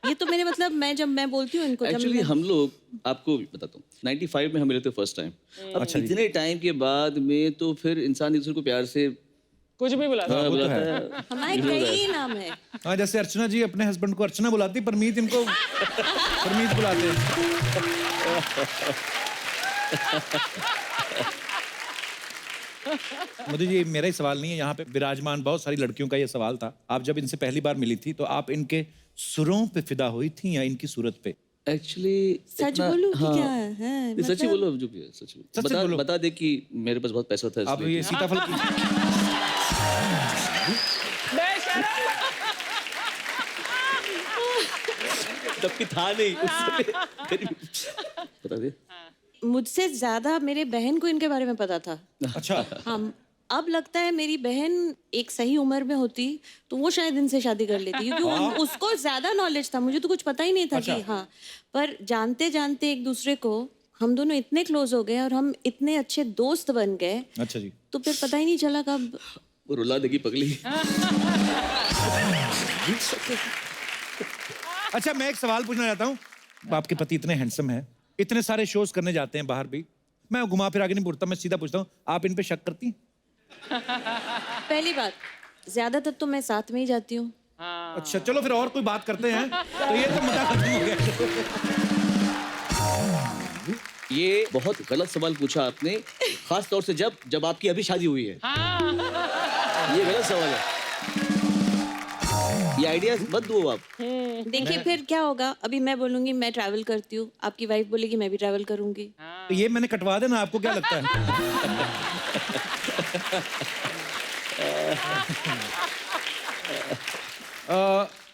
ये तो मेरे मतलब जब मैं बोलती हूँ इनको, एक्चुअली हम लोग, आपको बताता हूँ, 95 में हम मिले थे फर्स्ट टाइम। अब इतने टाइम के बाद में तो फिर इंसान एक दूसरे को प्यार से कुछ भी बुला हाँ, बुलाता है। हमारे कई नाम है। हाँ, जैसे अर्चना जी अपने हस्बैंड को अर्चना बुलाती, परमीत इनको परमीत बुलाते हैं। मोदी जी, मेरा ही सवाल नहीं है, यहाँ पे विराजमान बहुत सारी लड़कियों का ये सवाल था। आप जब इनसे पहली बार मिली थी तो आप इनके सुरों पे फिदा हुई थी या इनकी सूरत पे? एक्चुअली सच बोलूं कि क्या है? सच ही बोलो, जो भी है सच बोलो। बता दे कि मेरे पास बहुत पैसा था आप इसलिए। ये सीताफल की तब की था नहीं उस समय। बता दे। मुझसे ज्यादा मेरे बहन को इनके बारे में पता था। अच्छा। हम अब लगता है मेरी बहन एक सही उम्र में होती तो वो शायद इनसे शादी कर लेती, क्योंकि उसको ज्यादा नॉलेज था, मुझे तो कुछ पता ही नहीं था कि हाँ। पर जानते जानते एक दूसरे को हम दोनों इतने क्लोज हो गए और हम इतने अच्छे दोस्त बन गए। अच्छा जी। तो फिर पता ही नहीं चला कब। वो रुला देगी पगली। अच्छा, मैं एक सवाल पूछना चाहता हूँ। आपके पति इतने हैंडसम हैं, इतने सारे शोज करने जाते हैं बाहर भी, मैं घुमा फिरा के नहीं पूछता, मैं सीधा पूछता हूँ, आप इन पे शक करती हैं? पहली बात, ज्यादातर तो मैं साथ में ही जाती हूँ। अच्छा, चलो फिर और कोई बात करते हैं। तो ये तो मुद्दा खत्म हो गया। ये बहुत गलत सवाल पूछा आपने, खास तौर से जब आपकी अभी शादी हुई है। ये गलत सवाल है, ये आइडिया मत दो आप। देखिए फिर क्या होगा, अभी मैं बोलूंगी मैं ट्रैवल करती हूँ, आपकी वाइफ बोलेगी मैं भी ट्रैवल करूंगी। तो ये मैंने कटवा देना, आपको क्या लगता है?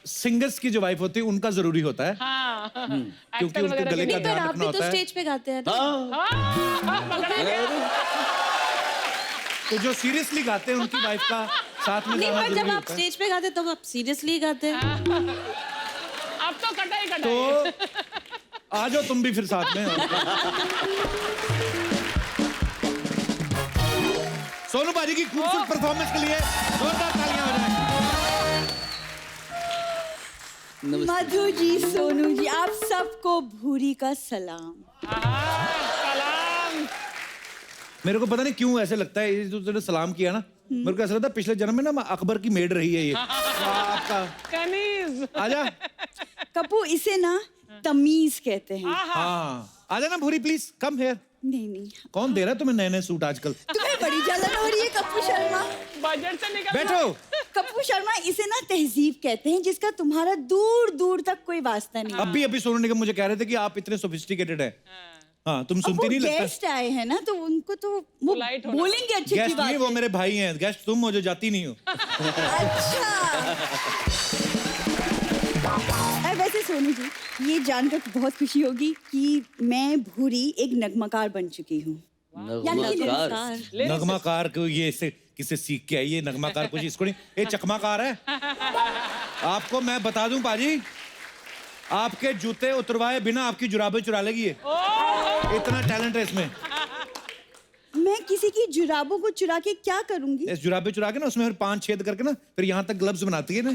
सिंगर्स की जो वाइफ होती है उनका जरूरी होता है, क्योंकि उनके गले का पर ध्यान आप रखना भी तो होता है। स्टेज पे गाते हैं। तो जो सीरियसली गाते हैं उनकी वाइफ का साथ में नहीं, गाना पर जब जरूरी आप होता है। स्टेज पे गाते तब आप सीरियसली गाते हैं। अब तो कटाई तो आ जाओ तुम भी फिर साथ में। सोनू बाजी की खूबसूरत परफॉर्मेंस के लिए जोरदार तालियां हो जाए। मधु जी, सोनू जी, आप सबको भूरी का सलाम। मेरे को पता नहीं क्यों ऐसे लगता है, ये जो तूने सलाम किया ना, मेरे को ऐसा लगता है पिछले जन्म में ना अकबर की मेड रही है ये। आपका कनीज। आजा। कपू, इसे ना तमीज कहते हैं। हाँ, आजा ना भूरी, प्लीज कम हियर। नहीं, कौन दे रहा है तुम्हें नए नए सूट आजकल? तुम्हें बड़ी जलन हो रही है कपू शर्मा। बजट से निकल बैठो। कपू शर्मा, इसे ना तहजीब कहते हैं, जिसका तुम्हारा दूर दूर तक कोई वास्ता नहीं। अभी सोनू निगम मुझे कह रहे थे कि आप इतने सोफिस्टिकेटेड हैं। हाँ, तुम सुनती नहीं लगता। गेस्ट आए हैं ना, तो उनको तो वो बोलेंगे अच्छी गेस्ट बात नहीं, वो मेरे भाई हैं। गेस्ट तुम हो जो जाती नहीं हो। अच्छा। वैसे सोनू जी, ये जानकर बहुत खुशी होगी कि मैं भूरी एक नगमाकार बन चुकी हूँ। नगमाकार को ये से किसे सीख के आई? ये नगमाकार कुछ इसको नहीं, ये चकमाकार है। आपको मैं बता दूं पाजी, आपके जूते उतरवाए बिना आपकी जुराबें चुरा लेगी ये। इतना टैलेंट है इसमें। मैं किसी की जुराबों को चुरा के क्या करूंगी? इस जुराबें चुरा के ना उसमें फिर 5 छेद करके ना फिर यहाँ तक ग्लव्स बनाती है ना,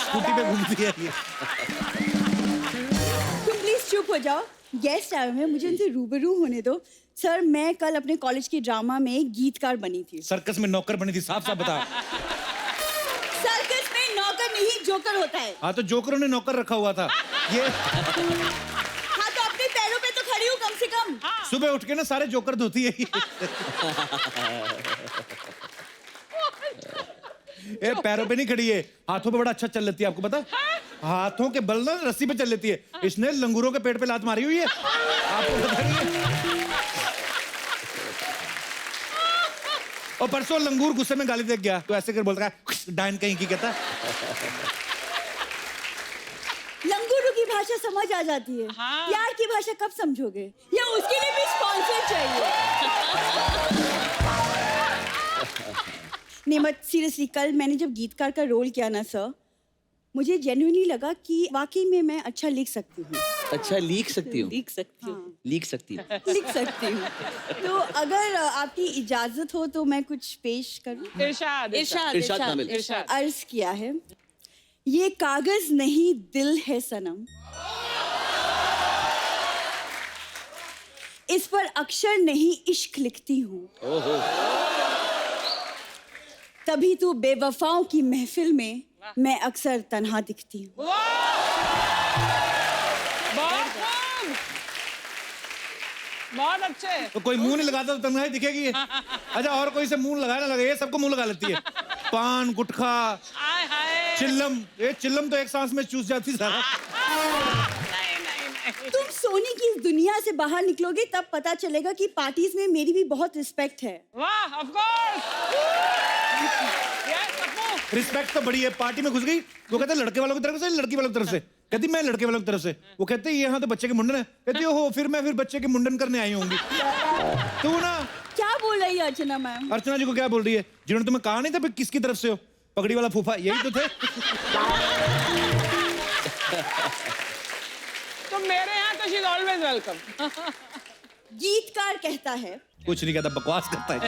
स्कूटी पे घूमती है ये। तुम प्लीज चुप हो जाओ, गेस्ट आए हुए हैं, मुझे उनसे रूबरू होने दो। सर, मैं कल अपने कॉलेज के ड्रामा में गीतकार बनी थी। सर्कस में नौकर बनी थी, साफ साफ बता। सर्कस में नौकर नहीं जोकर होता है। हाँ, तो जोकरों ने नौकर रखा हुआ था ये। हाँ, तो अपने पैरों पे तो खड़ी हूँ कम से कम। सुबह उठ के ना सारे जोकर धोती है ये पैरों पे नहीं खड़ी है, हाथों पे बड़ा अच्छा चल लेती है। आपको पता है? हाथों के बल ना रस्सी पे चल लेती है। इसने लंगूरों के पेट पे लात मारी हुई है, आपको पता नहीं है? और परसों लंगूर गुस्से में गाली देख गया तो ऐसे कर बोलता है डायन कहीं की, कहता है। लंगूरों की भाषा समझ आ जाती है। प्यार की भाषा कब समझोगे? या उसके लिए भी स्पॉन्सर चाहिए? नहीं, मत सीरियसली, कल मैंने जब गीतकार का रोल किया ना सर, मुझे जेन्युइनली लगा कि वाकई में मैं अच्छा लिख सकती हूँ। अच्छा लिख सकती हूँ, लिख सकती हूँ। लिख सकती हूँ। लिख सकती हूँ। तो अगर आपकी इजाजत हो तो मैं कुछ पेश करूँ। इरशाद इरशाद इरशाद कामिल। इरशाद अर्ज किया है, ये कागज नहीं दिल है सनम, इस पर अक्षर नहीं इश्क लिखती हूँ, तभी तो बेवफाओं की महफिल में मैं अक्सर तन्हा दिखती हूँ। बहुत अच्छे। तो कोई मुंह नहीं लगाता तो तन्हाई दिखेगी। अच्छा और कोई से मुंह लगाए ना लगे, ये सबको मुंह लगा लेती है। पान गुटखा हाय हाय। चिल्लम, ये चिल्लम तो एक सांस में चूस जाती सारा। तुम सोनी की इस दुनिया से बाहर निकलोगे तब पता चलेगा कि पार्टीज में मेरी भी बहुत रिस्पेक्ट है। वाह of course. Yes Apu. Respect तो बड़ी है। पार्टी में घुस गई, वो कहते लड़के वालों की तरफ से लड़की वालों की तरफ से, कहती मैं लड़के वालों की तरफ से। वो कहते यहाँ तो बच्चे के मुंडन है, कहती हो फिर बच्चे के मुंडन करने आई होंगी। तू ना क्या बोल रही है अर्चना मैम? अर्चना जी को क्या बोल रही है? जिन्होंने तुम्हें कहा नहीं था भी किसकी तरफ से हो, पगड़ी वाला फूफा यही तो थे। तो मेरे यहाँ तो शी इज ऑलवेज वेलकम। गीतकार कहता है, कुछ नहीं कहता, बकवास करता है।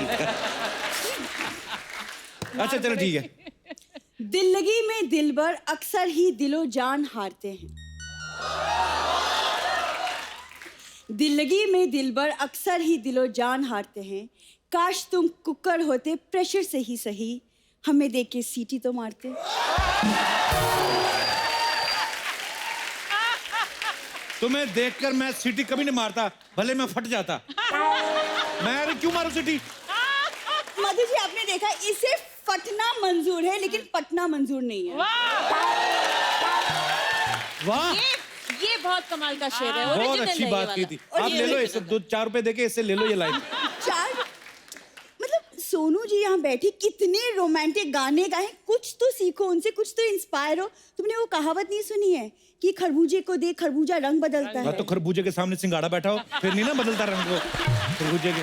अच्छा चलो ठीक है। दिल्लगी में दिलबर अक्सर ही दिलो जान हारते हैं। दिल्लगी में दिलबर अक्सर ही दिलो जान हारते हैं। काश तुम कुकर होते, प्रेशर से ही सही हमें देख के सीटी तो मारते। तुम्हें देखकर मैं सीटी कभी नहीं मारता, भले मैं फट जाता। मैं अरे क्यों मारूं सीटी? मधु जी आपने देखा, इसे फटना मंजूर है लेकिन पटना मंजूर नहीं है। वाह ये बहुत कमाल का शेर है। बहुत original अच्छी है ये बात वाला। की थी। आप ले लो इसे, 2-4 रुपए देके इससे ले लो ये लाइन। चार मतलब सोनू जी यहाँ बैठी कितने रोमांटिक गाने गाए, कुछ तो सीखो उनसे, कुछ तो इंस्पायर हो। तुमने वो कहावत नहीं सुनी है कि खरबूजे को देख खरबूजा रंग बदलता हाँ है? तो खरबूजे के सामने सिंगाड़ा बैठा हो, फिर नहीं ना बदलता रंग को खरबूजे के।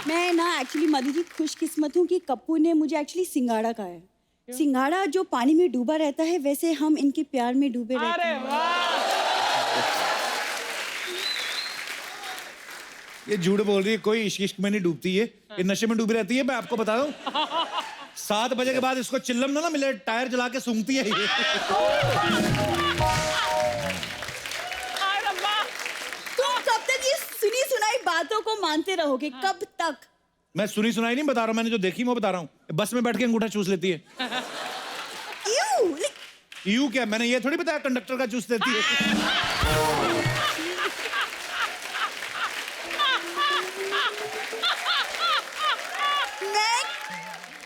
मैं ना एक्चुअली मधु जी खुशकिस्मत हूँ कि कप्पू ने मुझे एक्चुअली सिंगाड़ा कहा है। सिंगाड़ा जो पानी में डूबा रहता है, वैसे हम इनके प्यार में डूबे रहते अरे हैं। वाह। ये झूठ बोल रही है, कोई इश्क में नहीं डूबती है, ये नशे में डूबी रहती है। मैं आपको बता दूं, 7 बजे के बाद इसको चिल्लम ना मिले, टायर जला के सूंघती है ये। तुम कब तक ये सुनी सुनाई बातों को मानते रहोगे? कब तक? मैं सुनी सुनाई नहीं बता रहा हूं, मैंने जो देखी मैं बता रहा हूँ। बस में बैठ के अंगूठा चूस लेती है। यू क्या? मैंने ये थोड़ी बताया कंडक्टर का चूस देती है। मैं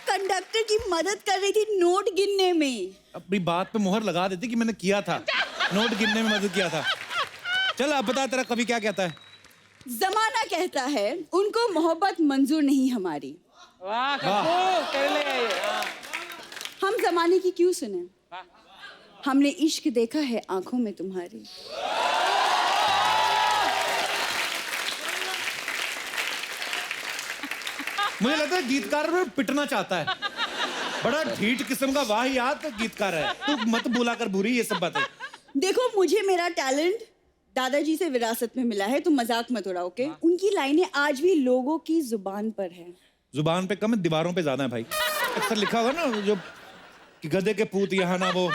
कंडक्टर की मदद कर रही थी नोट गिनने में। अपनी बात पे मोहर लगा देती कि मैंने किया था, नोट गिनने में मदद किया था। चल अब बता, तेरा कवि क्या कहता है? जमाना कहता है उनको मोहब्बत मंजूर नहीं हमारी। वाह कप्पू कर ले ये। हाँ। हम जमाने की क्यों सुने, हमने इश्क देखा है आंखों में तुम्हारी। मुझे लगता है गीतकार में पिटना चाहता है। बड़ा ढीठ किस्म का वाहियात गीतकार है। तू मत बोला कर बुरी ये सब बातें। देखो मुझे मेरा टैलेंट दादाजी से विरासत में मिला है, तुम मजाक मत उड़ाओ, ओके? उनकी लाइनें आज भी लोगों की जुबान पर है। जुबान पे कम है, दीवारों पे ज्यादा है भाई। अक्सर लिखा होगा ना जो कि गधे के पूत यहाँ ना वो।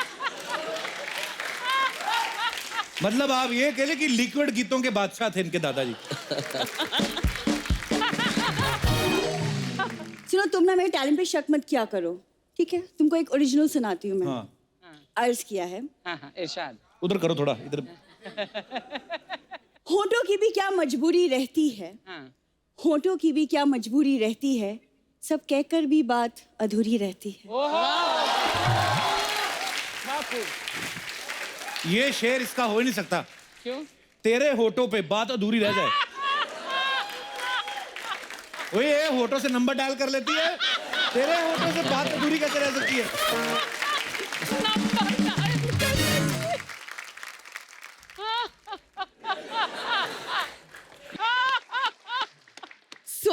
मतलब आप ये कह ले कि लिक्विड गीतों के बादशाह थे इनके दादाजी। सुनो, तुम ना मेरे टैलेंट पे शक मत किया करो, ठीक है? तुमको एक ओरिजिनल सुनाती हूँ मैं। हाँ अर्ज किया है, हाँ हाँ इरशाद। उधर करो थोड़ा, इधर। होठों की भी क्या मजबूरी रहती है, हाँ। होठों की भी क्या मजबूरी रहती है, सब कहकर भी बात अधूरी रहती है। ये शेर इसका हो ही नहीं सकता। क्यों? तेरे होठों पे बात अधूरी रह जाए। ओए ये होठों से नंबर डायल कर लेती है, तेरे होठों से बात अधूरी कैसे रह सकती है?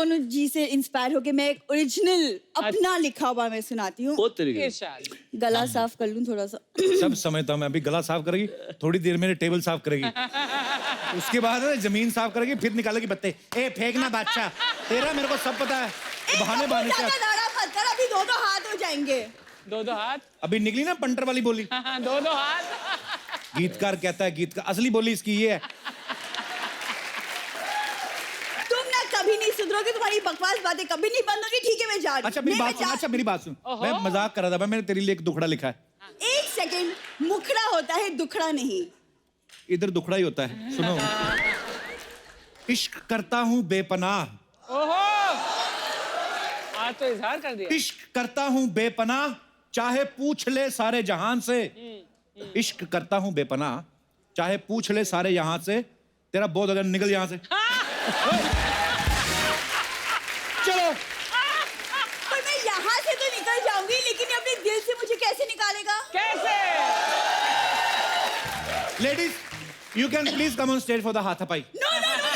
सोनू जी से इंस्पायर होके मैं एक ओरिजिनल अपना लिखा हुआ मैं सुनाती हूँ। बहुत तरीके इरशाद। गला साफ कर लूँ थोड़ा सा। सब समझता हूँ मैं, अभी गला साफ करेगी, थोड़ी देर में टेबल साफ करेगी, उसके बाद जमीन साफ करेगी, फिर निकालेगी पत्ते। ए फेंकना बादशाह, तेरा मेरे को सब पता है। बहाने बहाने से दाड़ा मत कर, अभी दो हाथ हो जाएंगे। दो हाथ। अभी निकली ना पंटर वाली बोली। दो हाथ। गीतकार कहता है, गीत का असली बोली इसकी ये है। तुम ना कभी नहीं सुधरोगे, तुम्हारी बकवास बातें कभी नहीं बंद होगी। ठीक है मैं जा रही हूँ। अच्छा मेरी बात सुन, अच्छा मेरी बात सुन, मैं मजाक कर रहा था, मैंने तेरे लिए एक दुखड़ा लिखा है। एक सेकंड, मुखड़ा होता है दुखड़ा नहीं। इधर दुखड़ा ही होता है, सुनो। इश्क करता हूँ बेपनाह। ओहो, आज तो इजहार कर दिया। इश्क करता हूँ बेपनाह, चाहे पूछ ले सारे जहान से। इश्क करता हूँ बेपनाह, चाहे पूछ ले सारे यहाँ से। तेरा बोध अगर निकल यहाँ से। चलो। पर मैं यहाँ से तो निकल जाऊंगी, लेकिन अपने दिल से मुझे कैसे निकालेगा? कैसे? Ladies, you can please come on stage for the हाथापाई। नो नो नो,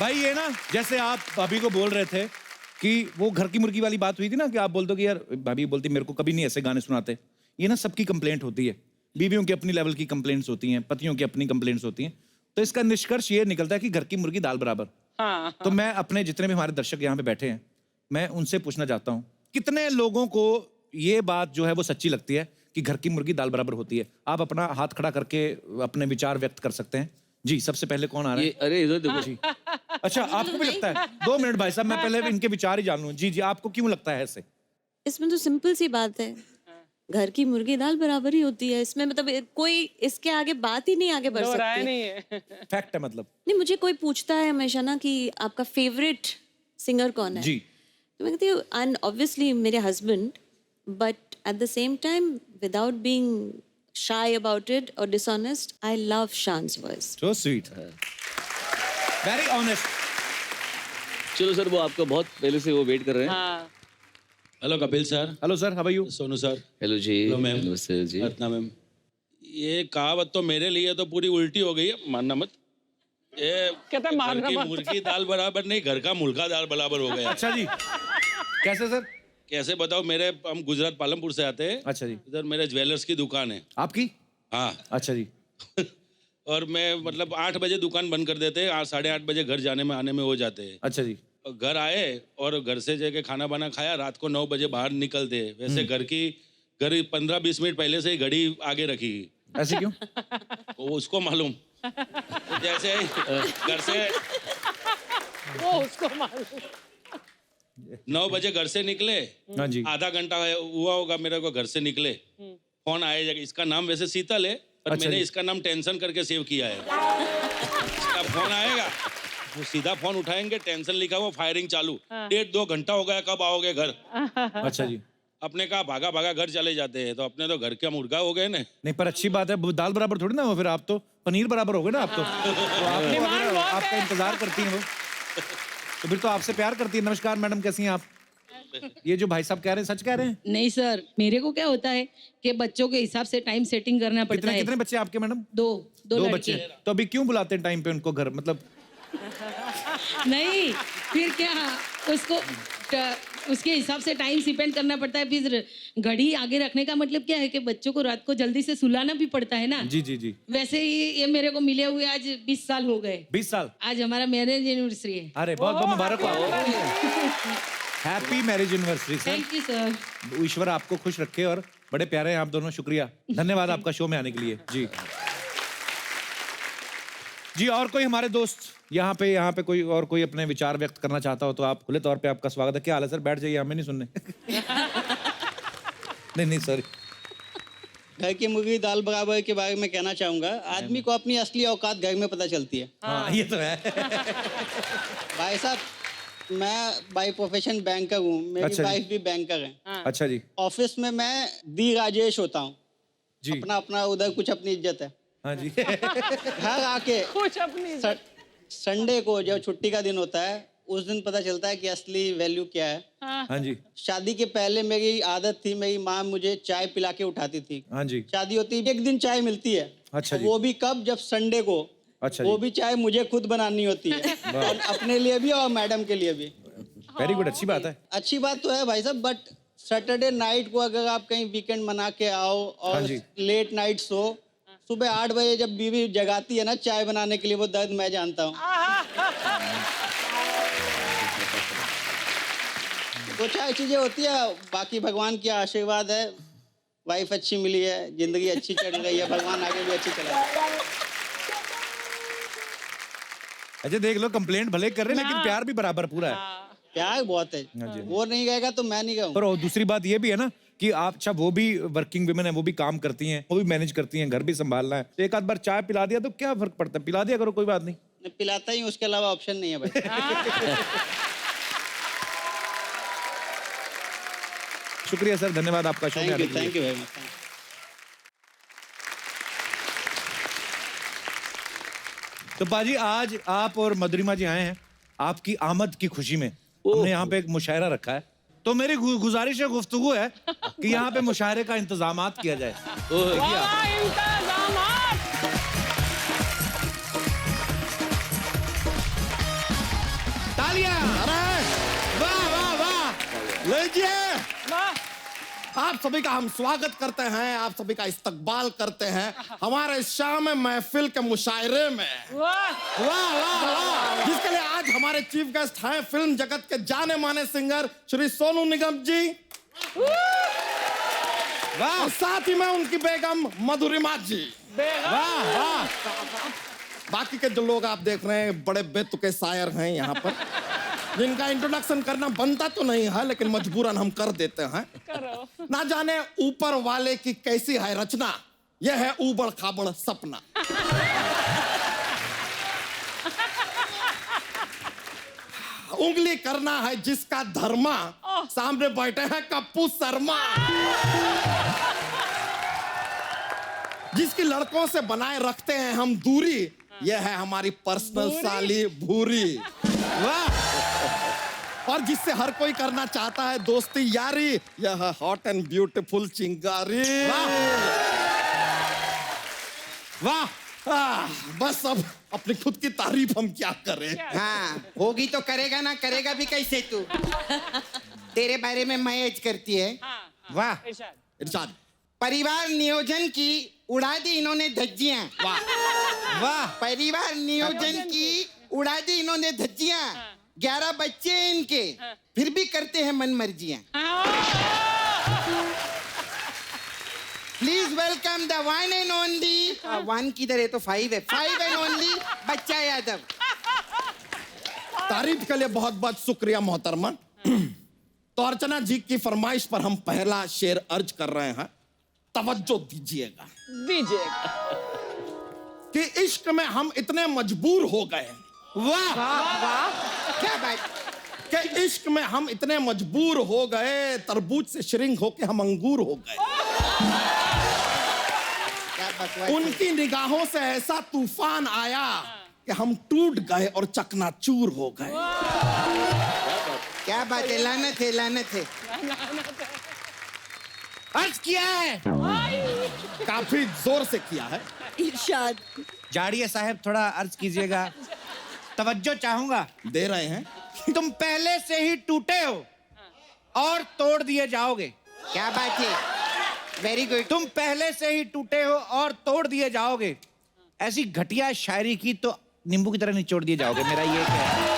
भाई ये ना, जैसे आप भाभी को बोल रहे थे कि वो घर की मुर्गी वाली बात हुई थी ना, कि आप बोलते हो कि यार भाभी बोलती मेरे को कभी नहीं ऐसे गाने सुनाते। ये ना सबकी कंप्लेंट होती है, बीवियों की अपनी लेवल की कंप्लेंट्स होती हैं, पतियों की अपनी कंप्लेंट्स होती हैं। तो इसका निष्कर्ष ये निकलता है कि घर की मुर्गी दाल बराबर। हाँ। तो मैं अपने जितने भी हमारे दर्शक यहाँ पे बैठे हैं, मैं उनसे पूछना चाहता हूँ, कितने लोगों को ये बात जो है वो सच्ची लगती है कि घर की मुर्गी दाल बराबर होती है? आप अपना हाथ खड़ा करके अपने विचार व्यक्त कर सकते हैं। जी, सबसे पहले कौन आ रहा है? अरे इधर देखो जी। अच्छा, आपको भी लगता है? 2 मिनट भाई साहब, मैं पहले इनके विचार ही जान लूं। जी जी, आपको क्यों लगता है ऐसे? इसमें तो सिंपल सी बात है, घर की मुर्गी दाल बराबर ही होती है। इसमें मतलब कोई इसके आगे बात ही नहीं आगे बढ़ दो राय सकती। नहीं है। फैक्ट है मतलब। नहीं, मुझे कोई पूछता है हमेशा ना कि आपका फेवरेट सिंगर कौन है, जी। तो मैं कहती हूँ एंड ऑब्वियसली मेरे husband, but at the same time without being shy about it और dishonest, I love Shaan's voice. So sweet, very honest. चलो सर, वो आपका बहुत पहले से वो वेट कर रहे हैं। हाँ। Hello Kapil sir. Hello sir, how are you? Sonu sir. Hello ji. Hello ma'am. Hello sir ji. Ratna ma'am. ये कहावत तो मेरे लिए तो पूरी उल्टी हो गई है, मानना मत। ये कहता है मानना घर की मत। मुर्गी दाल बराबर नहीं, घर का मुल्का दाल बराबर हो गया। अच्छा जी, कैसे सर? कैसे बताओ, हम गुजरात पालमपुर से आते हैं। अच्छा जी। इधर मेरे ज्वेलर्स की दुकान है। आपकी? हाँ। अच्छा जी। और मैं मतलब 8 बजे दुकान बंद कर देते हैं, 8-8:30 बजे घर जाने में आने में हो जाते हैं। अच्छा जी। और घर आए और घर से जाके खाना बाना खाया, रात को 9 बजे बाहर निकलते हैं। वैसे घर 15-20 मिनट पहले से ही घड़ी आगे रखी। ऐसे क्यों? वो उसको मालूम। तो जैसे घर से वो उसको मालूम। 9 बजे घर से निकले, हाँ जी। आधा घंटा हुआ होगा मेरे को घर से निकले, फोन आया। इसका नाम वैसे शीतल है, पर अच्छा मैंने जी। इसका नाम टेंशन करके सेव किया है। इसका फोन आएगा, वो सीधा फोन उठाएंगे, टेंशन लिखा हुआ, फायरिंग चालू। 1.5-2 घंटा हो गया, कब आओगे घर? अच्छा जी। अपने कहा भागा भागा घर चले जाते हैं, तो अपने तो घर का मुर्गा हो गए ना। नहीं, पर अच्छी बात है, दाल बराबर थोड़ी ना हो, फिर आप तो पनीर बराबर हो गए ना आप तो आप डिमांड बहुत आपका है। इंतजार करती हैं वो, तो फिर तो आपसे प्यार करती है। नमस्कार मैडम, कैसी हैं आप? ये जो भाई साहब कह रहे हैं सच कह रहे हैं? नहीं सर, मेरे को क्या होता है कि बच्चों के हिसाब से टाइम सेटिंग करना पड़ता कितने है। कितने बच्चे आपके मैडम? दो लड़के। बच्चे। तो अभी क्यों बुलाते हैं टाइम पे उनको घर? मतलब नहीं, फिर क्या उसको उसके हिसाब से टाइम स्पेंड करना पड़ता है। फिर घड़ी आगे रखने का मतलब क्या है कि बच्चों को रात को जल्दी से सुलाना भी पड़ता है ना। जी जी जी। वैसे ही ये मेरे को मिले हुए आज 20 साल हो गए। 20 साल? आज हमारा मैरिज एनिवर्सरी है। अरे बहुत बहुत मुबारक हो आपको, happy marriage anniversary sir. Thank you sir. ईश्वर आपको खुश रखे और बड़े प्यारे हैं आप दोनों। शुक्रिया, धन्यवाद आपका शो में आने के लिए। जी जी। और कोई हमारे दोस्त यहाँ पे कोई और कोई अपने विचार व्यक्त करना चाहता हो तो आप खुले तौर पे, आपका स्वागत है। क्या हाल है सर? बैठ जाइए, हमें नहीं सुनने। नहीं सॉरी। घर की मुर्गी दाल बराबर के बारे में कहना चाहूंगा, आदमी को अपनी असली औकात घर में पता चलती है। हाँ, ये तो है। भाई साहब, मैं बाय प्रोफेशन बैंकर हूँ, मेरी अच्छा जी। वाइफ भी बैंकर है। अच्छा जी। ऑफिस में मैं दी राजेश होता हूँ जी। अपना उधर कुछ अपनी इज्जत है। हाँ जी। घर आके कुछ अपनी संडे को जब छुट्टी का दिन होता है, उस दिन पता चलता है कि असली वैल्यू क्या है। हाँ जी। शादी के पहले मेरी आदत थी, मेरी माँ मुझे चाय पिला के उठाती थी। हाँ जी। शादी होती है, एक दिन चाय मिलती है। अच्छा जी। वो भी कब? जब संडे को अच्छा वो भी चाय मुझे खुद बनानी होती है, और अपने लिए भी और मैडम के लिए भी। वेरी गुड, अच्छी बात है। अच्छी बात तो है भाई साहब, बट सैटरडे नाइट को अगर आप कहीं वीकेंड मना के आओ हाँ और जी। लेट नाइट सो, सुबह 8 बजे जब बीवी जगाती है ना चाय बनाने के लिए, वो दर्द मैं जानता हूँ। तो चाय चीजें होती है, बाकी भगवान की आशीर्वाद है, वाइफ अच्छी मिली है, जिंदगी अच्छी चल रही है, भगवान आगे भी अच्छी चलाए। अच्छा देख लो, कंप्लेंट भले कर रहे हैं लेकिन प्यार भी बराबर पूरा है। प्यार बहुत है, वो नहीं गएगा तो मैं नहीं गाऊंगा। पर और दूसरी बात ये भी है ना कि आप, अच्छा वो भी वर्किंग वुमेन है, वो भी काम करती हैं, वो भी मैनेज करती हैं, घर भी संभालना है, तो एक आध बार चाय पिला दिया तो क्या फर्क पड़ता है, पिला दिया करो, कोई बात नहीं। मैं पिलाता ही हूँ, उसके अलावा ऑप्शन नहीं है भाई। शुक्रिया सर, धन्यवाद आपका शो में आने के लिए। Thank you very much. तो पाजी आज आप और मधुरिमा जी आए हैं आपकी आमद की खुशी में। हमने यहाँ पे एक मुशायरा रखा है, तो मेरी गुजारिश है, गुफ्तगू है कि यहाँ पे मुशायरे का इंतजामात किया जाए। देखिए आप। तालियां! वाह वाह वाह, लीजिए। आप सभी का हम स्वागत करते हैं, आप सभी का इस्तकबाल करते हैं हमारे शाम महफिल के मुशायरे में। वाह वाह वाह, जिसके लिए आज हमारे चीफ गेस्ट हैं फिल्म जगत के जाने माने सिंगर श्री सोनू निगम जी। वाह, और साथ ही में उनकी बेगम मधुरिमा जी। वाह वाह, बाकी के जो लोग आप देख रहे हैं बड़े बेतुके शायर हैं यहाँ पर, जिनका इंट्रोडक्शन करना बनता तो नहीं है लेकिन मजबूरन हम कर देते हैं। ना जाने ऊपर वाले की कैसी है रचना, यह है ऊबड़ खाबड़ सपना। उंगली करना है जिसका धर्मा, सामने बैठे हैं कप्पू शर्मा। जिसकी लड़कों से बनाए रखते हैं हम दूरी, यह है हमारी पर्सनल साली भूरी। वाह, और जिससे हर कोई करना चाहता है दोस्ती यारी, यह है हॉट एंड ब्यूटीफुल चिंगारी। वाह, बस अब अपनी खुद की तारीफ हम क्या करें। हाँ, होगी तो करेगा ना, करेगा भी कैसे तू। तेरे बारे में मैं एज करती है। वाह, इरशाद। परिवार नियोजन की उड़ा दी इन्होंने धज्जियां। वाह वाह, परिवार नियोजन की उड़ा दी इन्होंने धज्जियां। 11 बच्चे हैं इनके, फिर भी करते हैं मन मर्जियां। Please welcome the one and only, one किधर है तो 5 है, 5 एंड ओनली बच्चा यादव। तारीफ के लिए बहुत बहुत शुक्रिया मोहतरमा। तो अर्चना जी की फरमाइश पर हम पहला शेर अर्ज कर रहे हैं, तवज्जो दीजिएगा। कि इश्क में हम इतने मजबूर हो गए। वाह वाह, क्या बात। कि इश्क में हम इतने मजबूर हो गए, तरबूज से श्रिंक होके हम अंगूर हो गए। उनकी निगाहों से ऐसा तूफान आया कि हम टूट गए और चकनाचूर हो गए। क्या बात है, लानत है, लानत है। अर्ज किया है, काफी जोर से किया है। इरशाद। जाड़िया साहब थोड़ा अर्ज कीजिएगा, तवज्जो चाहूंगा। दे रहे हैं। तुम पहले से ही टूटे हो और तोड़ दिए जाओगे। क्या बात है, वेरी गुड। तुम पहले से ही टूटे हो और तोड़ दिए जाओगे। ऐसी घटिया शायरी की तो नींबू की तरह निचोड़ दिए जाओगे। मेरा ये क्या है।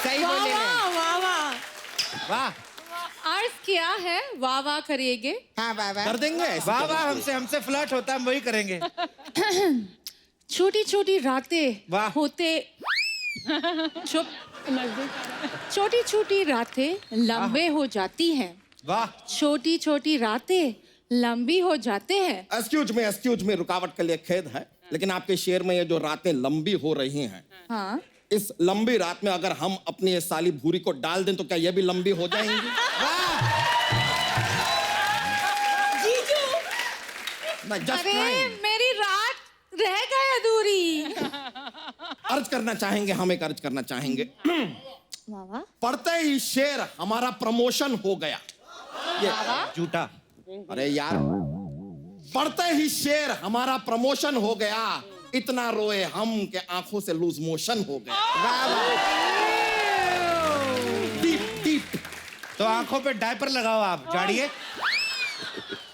सही बोले हैं। वाह वाह वाह, अर्ज क्या है, वाह वाह करिएगे। हाँ वाह वाह कर देंगे। वाह वाह, हमसे फ्लर्ट होता है, हम वही करेंगे। छोटी छोटी रातें वाह। होते छोटी छोटी रातें लंबे हो जाती हैं। वाह, छोटी छोटी रातें लंबी हो जाते हैं। एक्सक्यूज मी, रुकावट के लिए खेद है, लेकिन आपके शेर में ये जो रातें लंबी हो रही हैं, हाँ, इस लंबी रात में अगर हम अपनी ये साली भूरी को डाल दें तो क्या ये भी लंबी हो जाएंगी? जीजू, ना, just अरे trying। मेरी रात रह गई अधूरी। अर्ज करना चाहेंगे, हम एक अर्ज करना चाहेंगे। वाह वाह, पढ़ते ही शेर हमारा प्रमोशन हो गया। ये झूठा। अरे यार, पढ़ते ही शेर हमारा प्रमोशन हो गया। इतना रोए हम के आंखों से लूज मोशन हो गए। Deep deep. तो आंखों पे डायपर लगाओ आप, झाड़िए।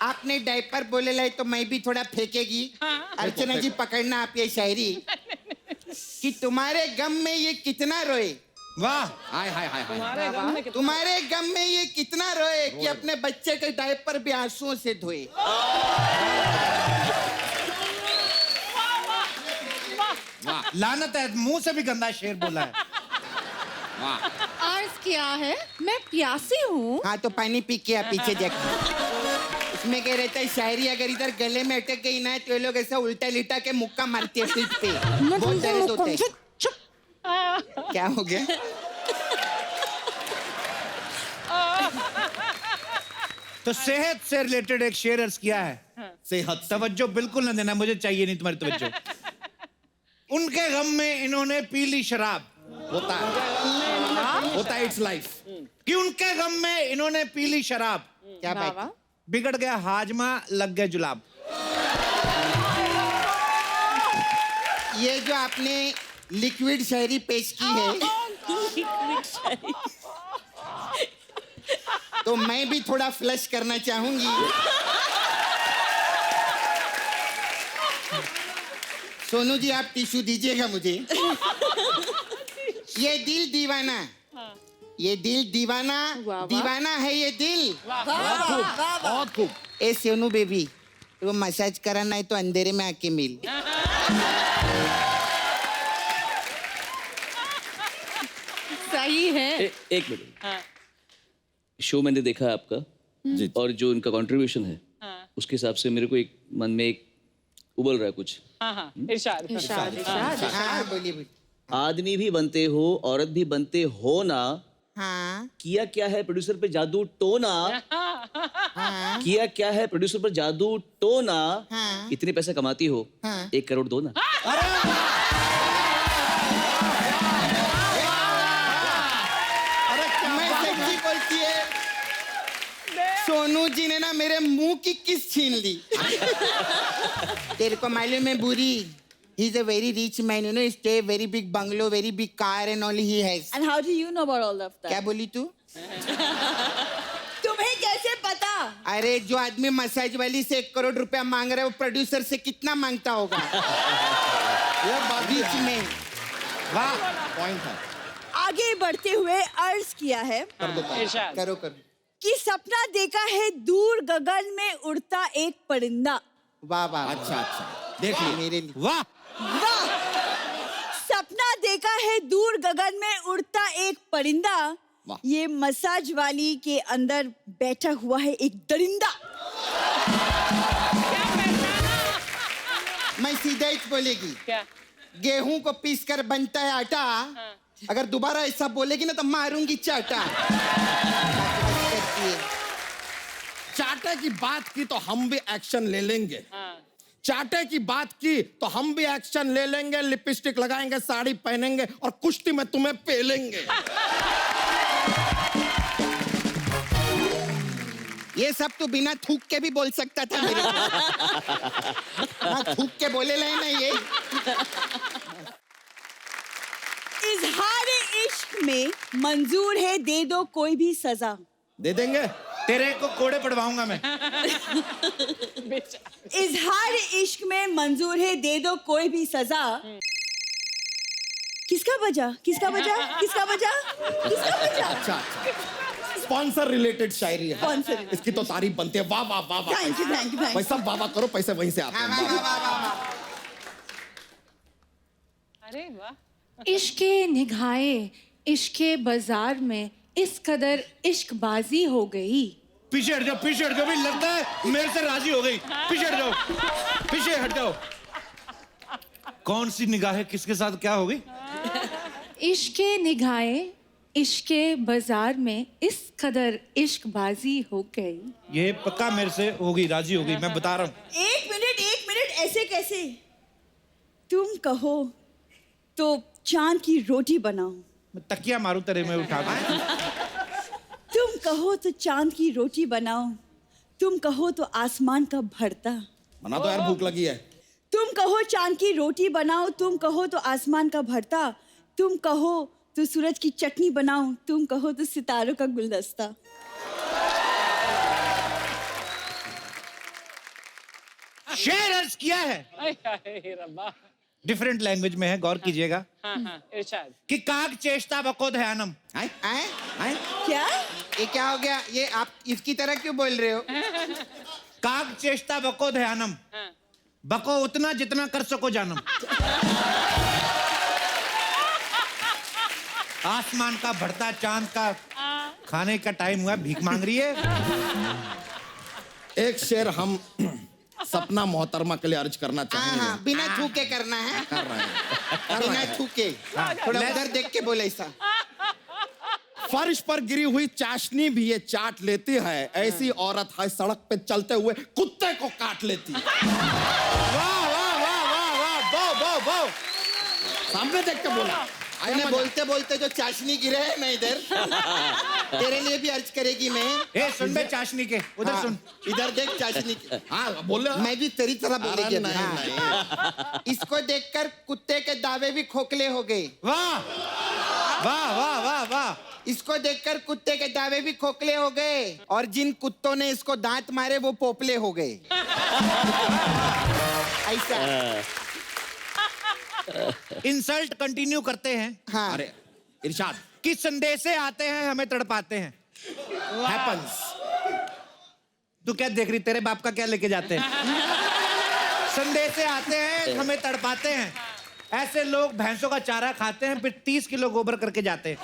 आपने डायपर बोले लाई तो मैं भी थोड़ा फेंकेगी। अर्चना जी पकड़ना आप ये शायरी कि तुम्हारे गम में ये कितना रोए। वाह, हाय हाय हाय हाय। तुम्हारे गम में ये कितना रोए कि अपने बच्चे के डायपर भी आंसुओं से धोए। लानत है, मुंह से भी गंदा शेर बोला है। अर्ज क्या है, मैं प्यासी हूँ। हाँ तो पानी पी के आप पीछे जाके। इसमें कह रहता है शायरी अगर इधर गले में अटक गई ना तो ये लोग ऐसा उल्टा लिटा के मुक्का मारती है पीठ पे। बहुत दर्द होता है। क्या हो गया? तो सेहत से रिलेटेड एक शेर अर्ज किया है। सेहत। तवज्जो बिल्कुल न देना, मुझे चाहिए नहीं तुम्हारी तवज्जो। उनके गम में इन्होंने पी ली शराब। होता है, इट्स लाइफ। कि उनके गम में इन्होंने पी ली शराब। क्या बात? बिगड़ गया हाजमा, लग गए जुलाब। ये जो आपने लिक्विड शायरी पेश की है तो मैं भी थोड़ा फ्लश करना चाहूंगी। सोनू जी आप टिश्यू दीजिएगा मुझे। ये दिल दीवाना, ये दिल दीवाना, दीवाना है ये दिल। बहुत खूब। ए सोनू बेबी, वो मसाज कराना है तो अंधेरे में आके मिल। सही है। एक मिनट। शो मैंने देखा आपका जी। और जो उनका कंट्रीब्यूशन है उसके हिसाब से मेरे को एक मन में एक उबल रहा है कुछ। इरशाद। हाँ बोलिए बोलिए। आदमी भी बनते हो, औरत भी बनते हो ना। हाँ किया क्या है प्रोड्यूसर पे जादू टोना। हाँ किया क्या है प्रोड्यूसर पर जादू टोना। हाँ। इतने पैसे कमाती हो, हाँ। 1 करोड़ दो ना। मैं सच्ची बोलती है, सोनू जी ने ना मेरे मुंह की किस छीन ली। तेरे को मालूम है बुरी, he is a very rich man, you know, he stay very big bungalow, very big car and all he has. And how do you know about all of that? क्या बोली तू? तुम्हें कैसे पता? अरे जो आदमी मसाज वाली से 1 करोड़ रुपया मांग रहा है वो प्रोड्यूसर से कितना मांगता होगा? Rich man. वाह, पॉइंट है। आगे बढ़ते हुए अर्ज किया है इरशाद। करो करो। कि सपना देखा है दूर गगन में उड़ता एक परिंदा। वाह वाह। अच्छा अच्छा, देख ली मेरे लिए। वाह, वाह! सपना देखा है दूर गगन में उड़ता एक परिंदा। वाह। ये मसाज वाली के अंदर बैठा हुआ है एक दरिंदा। मैं सीधा ही बोलेगी। क्या? गेहूं को पीस कर बनता है आटा। अगर दोबारा ऐसा बोलेगी ना तो मारूंगी चाटा। चाटे की बात की तो हम भी एक्शन ले लेंगे। चाटे की बात की तो हम भी एक्शन ले लेंगे। लिपस्टिक लगाएंगे, साड़ी पहनेंगे और कुश्ती में तुम्हें पेलेंगे। ये सब तो बिना थूक के भी बोल सकता था मेरे को। हाँ, थूक के बोले ले ना ये। इजहार इश्क में मंजूर है दे दो कोई भी सजा। दे देंगे। तेरे को कोड़े पड़वाऊंगा मैं। इजहार इश्क में मंजूर है दे दो कोई भी सजा। किसका बजा? किसका बजा? किसका बजा? किसका बजा? अच्छा अच्छा, स्पॉन्सर रिलेटेड शायरी है। Sponsor। इसकी तो तारीफ बनती है। वाह वाह वाह वाह। Thank you thank you thank भाई सब वाह वाह करो, पैसे वहीं से आते हैं। अरे वाह। इश्के निगाहे इश्के बाजार में इस कदर इश्कबाजी हो गई। पीछे हट जाओ, पीछे हट जाओ, भी लगता है मेरे से राजी हो गई। पीछे हट जाओ, पीछे हट जाओ। कौन सी निगाहें किसके साथ क्या हो गई? इश्के निगाहे इश्के बाजार में इस कदर इश्कबाजी हो गई। ये पक्का मेरे से होगी, राजी हो गई, मैं बता रहा हूँ। एक मिनट ऐसे कैसे? तुम कहो तो चांद की रोटी बनाओ। मैं तकिया मारूं तेरे में उठा के। तुम कहो तो चांद की रोटी बनाओ। तुम कहो तो आसमान का भरता। बना तो यार, भूख लगी है। तुम कहो चांद की रोटी बनाओ, तुम कहो तो आसमान का भरता, तुम कहो तो सूरज की चटनी बनाओ, तुम कहो तो सितारों का गुलदस्ता। शेर अर्ज किया है, अरे रब्बा। डिफरेंट लैंग्वेज में है, गौर कीजिएगा। हाँ हाँ इरशाद। कि काग चेष्टा बको ध्यानम। आए आए आए क्या? ये क्या हो गया? ये आप इसकी तरह क्यों बोल रहे हो? काग चेष्टा बको ध्यानम, बको उतना जितना कर सको जानम। आसमान का बढ़ता चांद का खाने का टाइम हुआ, भीख मांग रही है। एक शेर हम सपना मोहतरमा के लिए अर्ज करना हाँ चाहेंगे। हाँ, बिना थूके करना है। कर रहे हैं। बिना थूके। थोड़ा उधर देख के बोले ऐसा। फर्श पर गिरी हुई चाशनी भी ये चाट लेती है, ऐसी औरत है सड़क पे चलते हुए कुत्ते को काट लेती है। वाह वाह वाह वाह वाह, बो बो बो। सामने देख के बोला। मैंने बोलते बोलते जो चाशनी गिरे है ना इधर, तेरे लिए भी अर्ज करेगी मैं। ए सुन बे चाशनी के, उधर हाँ, सुन। इधर देख चाशनी के। हाँ बोले। मैं भी तेरी तरह बोलेगी अरे अभी। नहीं, हाँ। इसको देखकर कुत्ते के दावे भी खोखले हो गए। वाह वाह वाह वाह वाह। इसको देखकर कुत्ते के दावे भी खोखले हो गए, और जिन कुत्तों ने इसको दांत मारे वो पोपले हो गए। ऐसा इंसल्ट कंटिन्यू करते हैं। हाँ। अरे इरशाद। कि संदेशे आते हैं हमें तड़पाते हैं। हैपेंस। तू क्या देख रही, तेरे बाप का क्या लेके जाते हैं? संदेशे आते हैं हमें तड़पाते हैं। ऐसे लोग भैंसों का चारा खाते हैं, फिर 30 किलो गोबर करके जाते हैं।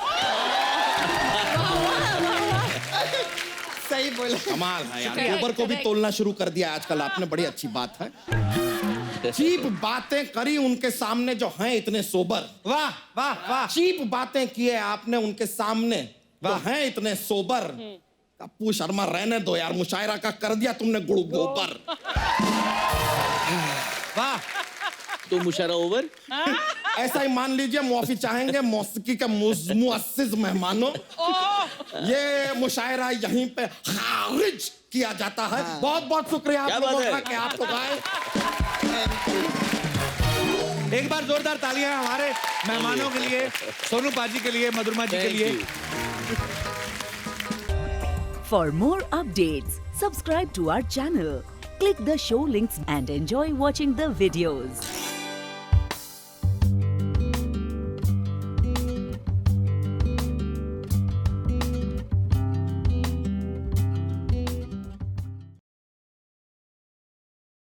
सही बोला। कमाल है यार, गोबर को भी तोलना शुरू कर दिया आजकल आपने, बड़ी अच्छी बात है। चीप बातें करी उनके सामने जो हैं इतने सोबर। वाह वाह वाह। चीप बातें किए आपने उनके सामने जो हैं इतने सोबर। कप्पू शर्मा रहने दो यार, मुशायरा का कर दिया तुमने गुड़ गोबर। वाह। तो मुशायरा ओवर। ऐसा ही मान लीजिए, मुआफी चाहेंगे मौसीकी के मुअस्सिस मेहमानों। ये मुशायरा यहीं पे खारिज किया जाता है। बहुत बहुत शुक्रिया आप लोगों का कि आप लोग आए। एक बार जोरदार तालियां हमारे मेहमानों के लिए, सोनू पाजी के लिए, मधुरमा जी के लिए। For more updates, subscribe to our channel, click the show links and enjoy watching the videos.